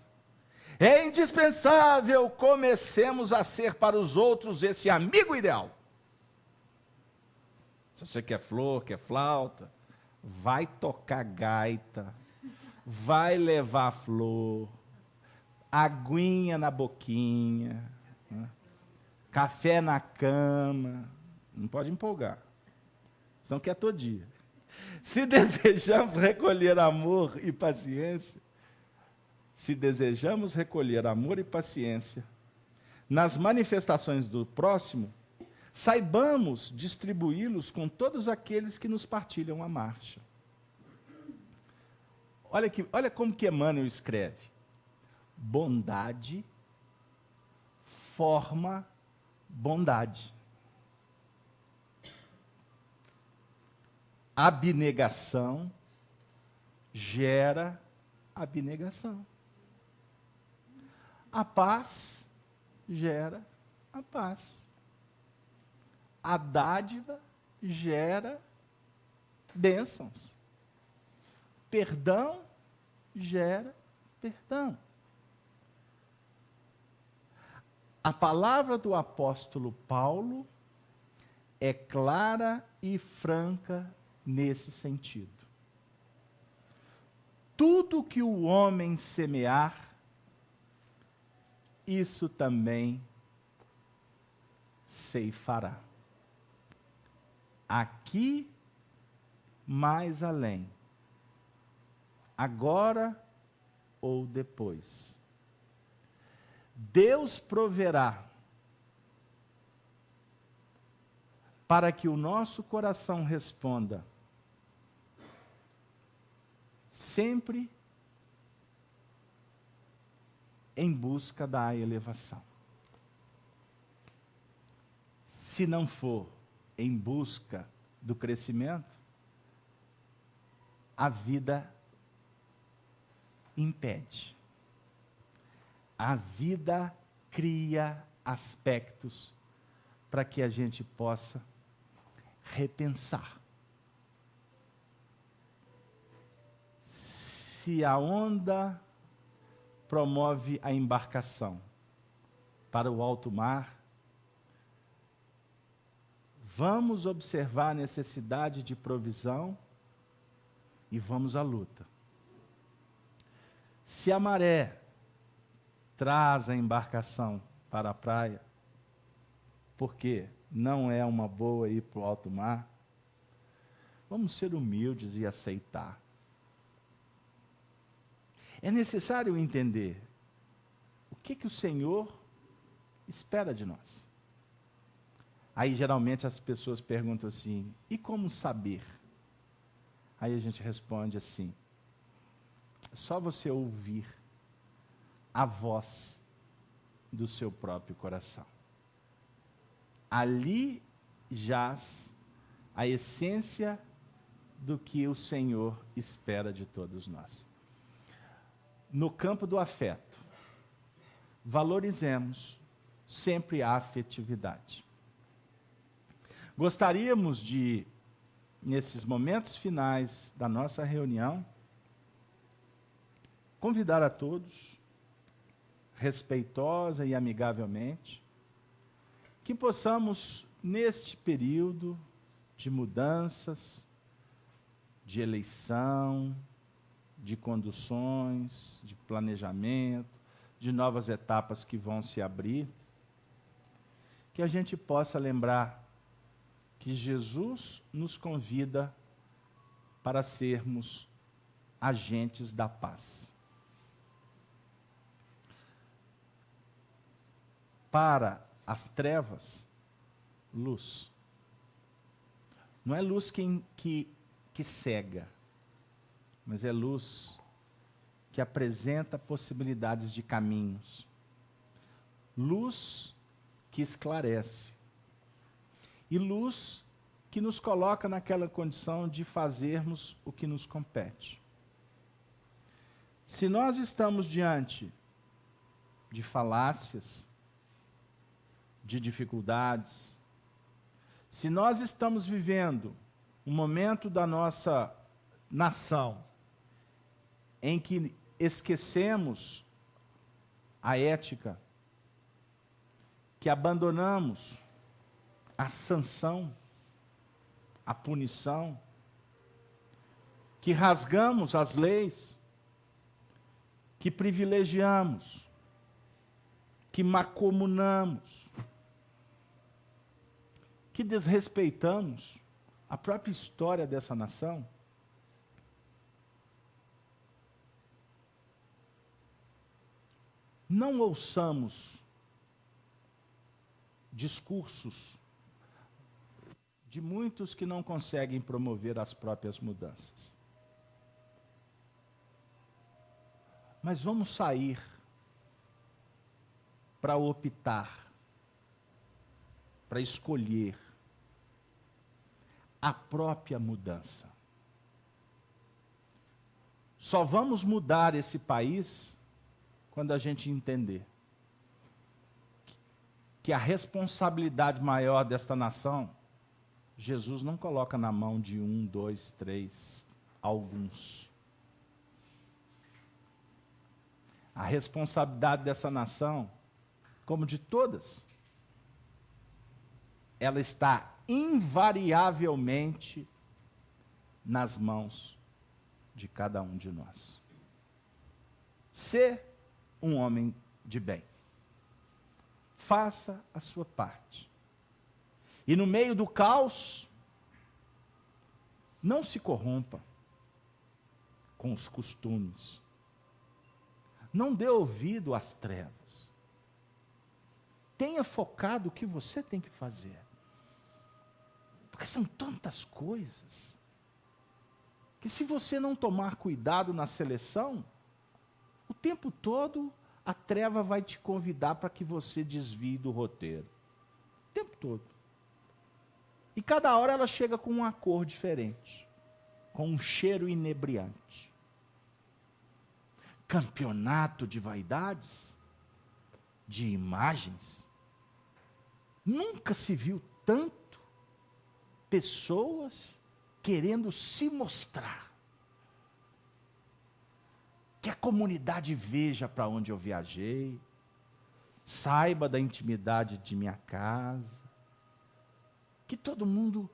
É indispensável comecemos a ser para os outros esse amigo ideal. Se você quer flor, quer flauta, vai tocar gaita, vai levar flor, aguinha na boquinha, né? Café na cama, não pode empolgar, senão quer todo dia. Se desejamos recolher amor e paciência, nas manifestações do próximo, saibamos distribuí-los com todos aqueles que nos partilham a marcha. Olha como que Emmanuel escreve. Bondade forma bondade. abnegação gera abnegação. A paz gera a paz. A dádiva gera bênçãos. Perdão gera perdão. A palavra do apóstolo Paulo é clara e franca nesse sentido. Tudo que o homem semear, isso também ceifará. Aqui, mais além. Agora ou depois. Deus proverá para que o nosso coração responda sempre em busca da elevação. Se não for em busca do crescimento, a vida impede. A vida cria aspectos para que a gente possa repensar. Se a onda promove a embarcação para o alto mar, vamos observar a necessidade de provisão e vamos à luta. Se a maré traz a embarcação para a praia, porque não é uma boa ir para o alto mar, vamos ser humildes e aceitar. É necessário entender o que o Senhor espera de nós. Aí, geralmente, as pessoas perguntam assim, e como saber? Aí a gente responde assim, é só você ouvir a voz do seu próprio coração. Ali jaz a essência do que o Senhor espera de todos nós. No campo do afeto, valorizemos sempre a afetividade. Gostaríamos de, nesses momentos finais da nossa reunião, convidar a todos, respeitosa e amigavelmente, que possamos, neste período de mudanças, de eleição, de conduções, de planejamento, de novas etapas que vão se abrir, que a gente possa lembrar que Jesus nos convida para sermos agentes da paz. Para as trevas, luz. Não é luz que cega, mas é luz que apresenta possibilidades de caminhos. Luz que esclarece. E luz que nos coloca naquela condição de fazermos o que nos compete. Se nós estamos diante de falácias, de dificuldades, se nós estamos vivendo um momento da nossa nação em que esquecemos a ética, que abandonamos a sanção, a punição, que rasgamos as leis, que privilegiamos, que macomunamos, que desrespeitamos a própria história dessa nação, não ouçamos discursos de muitos que não conseguem promover as próprias mudanças. Mas vamos sair para optar, para escolher a própria mudança. Só vamos mudar esse país quando a gente entender que a responsabilidade maior desta nação, Jesus não coloca na mão de 1, 2, 3, alguns. A responsabilidade dessa nação, como de todas, ela está invariavelmente nas mãos de cada um de nós. Ser um homem de bem. Faça a sua parte. E no meio do caos, não se corrompa com os costumes. Não dê ouvido às trevas. Tenha focado o que você tem que fazer. Porque são tantas coisas que, se você não tomar cuidado na seleção, o tempo todo a treva vai te convidar para que você desvie do roteiro. O tempo todo. E cada hora ela chega com uma cor diferente, com um cheiro inebriante. Campeonato de vaidades, de imagens. Nunca se viu tanto pessoas querendo se mostrar. Que a comunidade veja para onde eu viajei, saiba da intimidade de minha casa, que todo mundo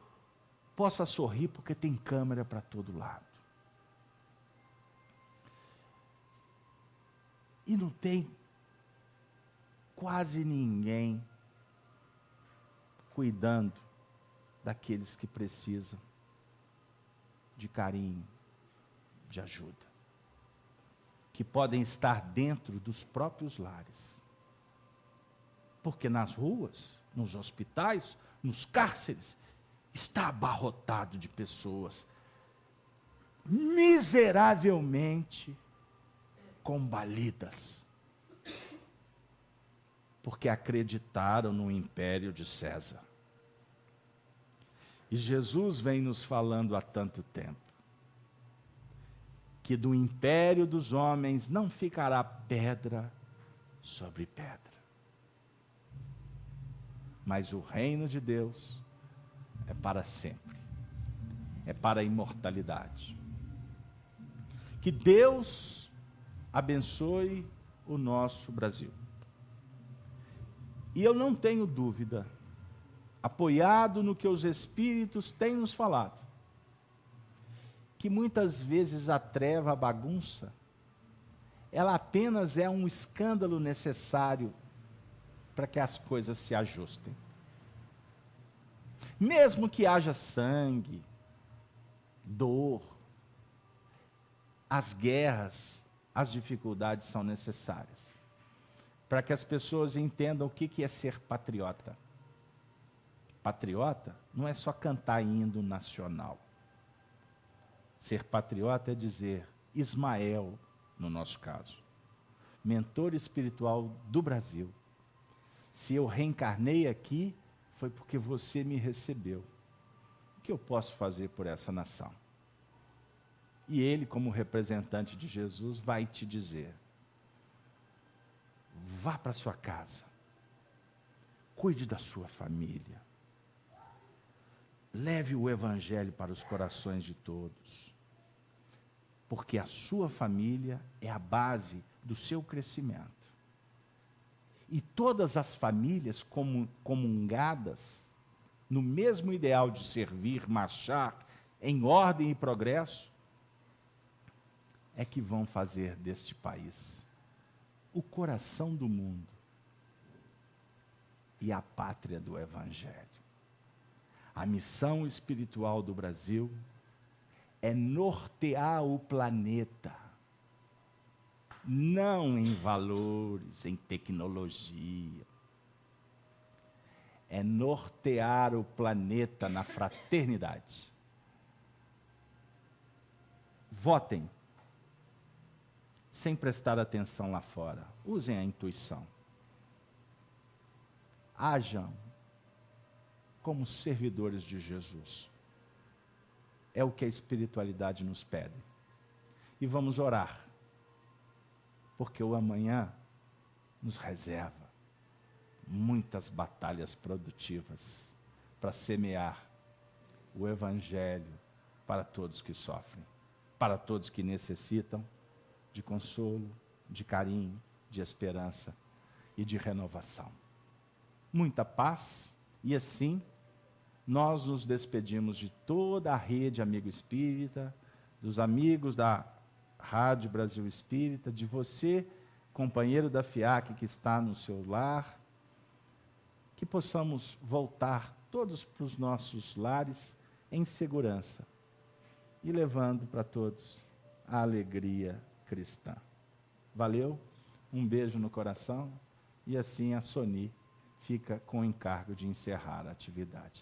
possa sorrir porque tem câmera para todo lado. E não tem quase ninguém cuidando daqueles que precisam de carinho, de ajuda, que podem estar dentro dos próprios lares. Porque nas ruas, nos hospitais, nos cárceres, está abarrotado de pessoas miseravelmente combalidas, porque acreditaram no império de César. E Jesus vem nos falando há tanto tempo que do império dos homens não ficará pedra sobre pedra, mas o reino de Deus é para sempre, é para a imortalidade. Que Deus abençoe o nosso Brasil. E eu não tenho dúvida, apoiado no que os Espíritos têm nos falado, que muitas vezes a treva, a bagunça, ela apenas é um escândalo necessário para que as coisas se ajustem. Mesmo que haja sangue, dor, as guerras, as dificuldades são necessárias para que as pessoas entendam o que é ser patriota. Patriota não é só cantar hino nacional. Ser patriota é dizer, Ismael, no nosso caso, mentor espiritual do Brasil, se eu reencarnei aqui, foi porque você me recebeu. O que eu posso fazer por essa nação? E ele, como representante de Jesus, vai te dizer, vá para sua casa, cuide da sua família, leve o evangelho para os corações de todos, porque a sua família é a base do seu crescimento. E todas as famílias comungadas no mesmo ideal de servir, marchar em ordem e progresso, é que vão fazer deste país o coração do mundo e a pátria do Evangelho. A missão espiritual do Brasil é nortear o planeta, não em valores, em tecnologia. É nortear o planeta na fraternidade. Votem, sem prestar atenção lá fora. Usem a intuição. Hajam como servidores de Jesus. É o que a espiritualidade nos pede. E vamos orar, porque o amanhã nos reserva muitas batalhas produtivas para semear o Evangelho para todos que sofrem, para todos que necessitam de consolo, de carinho, de esperança e de renovação. Muita paz, e assim nós nos despedimos de toda a rede Amigo Espírita, dos amigos da Rádio Brasil Espírita, de você, companheiro da FIAC que está no seu lar, que possamos voltar todos para os nossos lares em segurança e levando para todos a alegria cristã. Valeu? Um beijo no coração, e assim a Soni fica com o encargo de encerrar a atividade.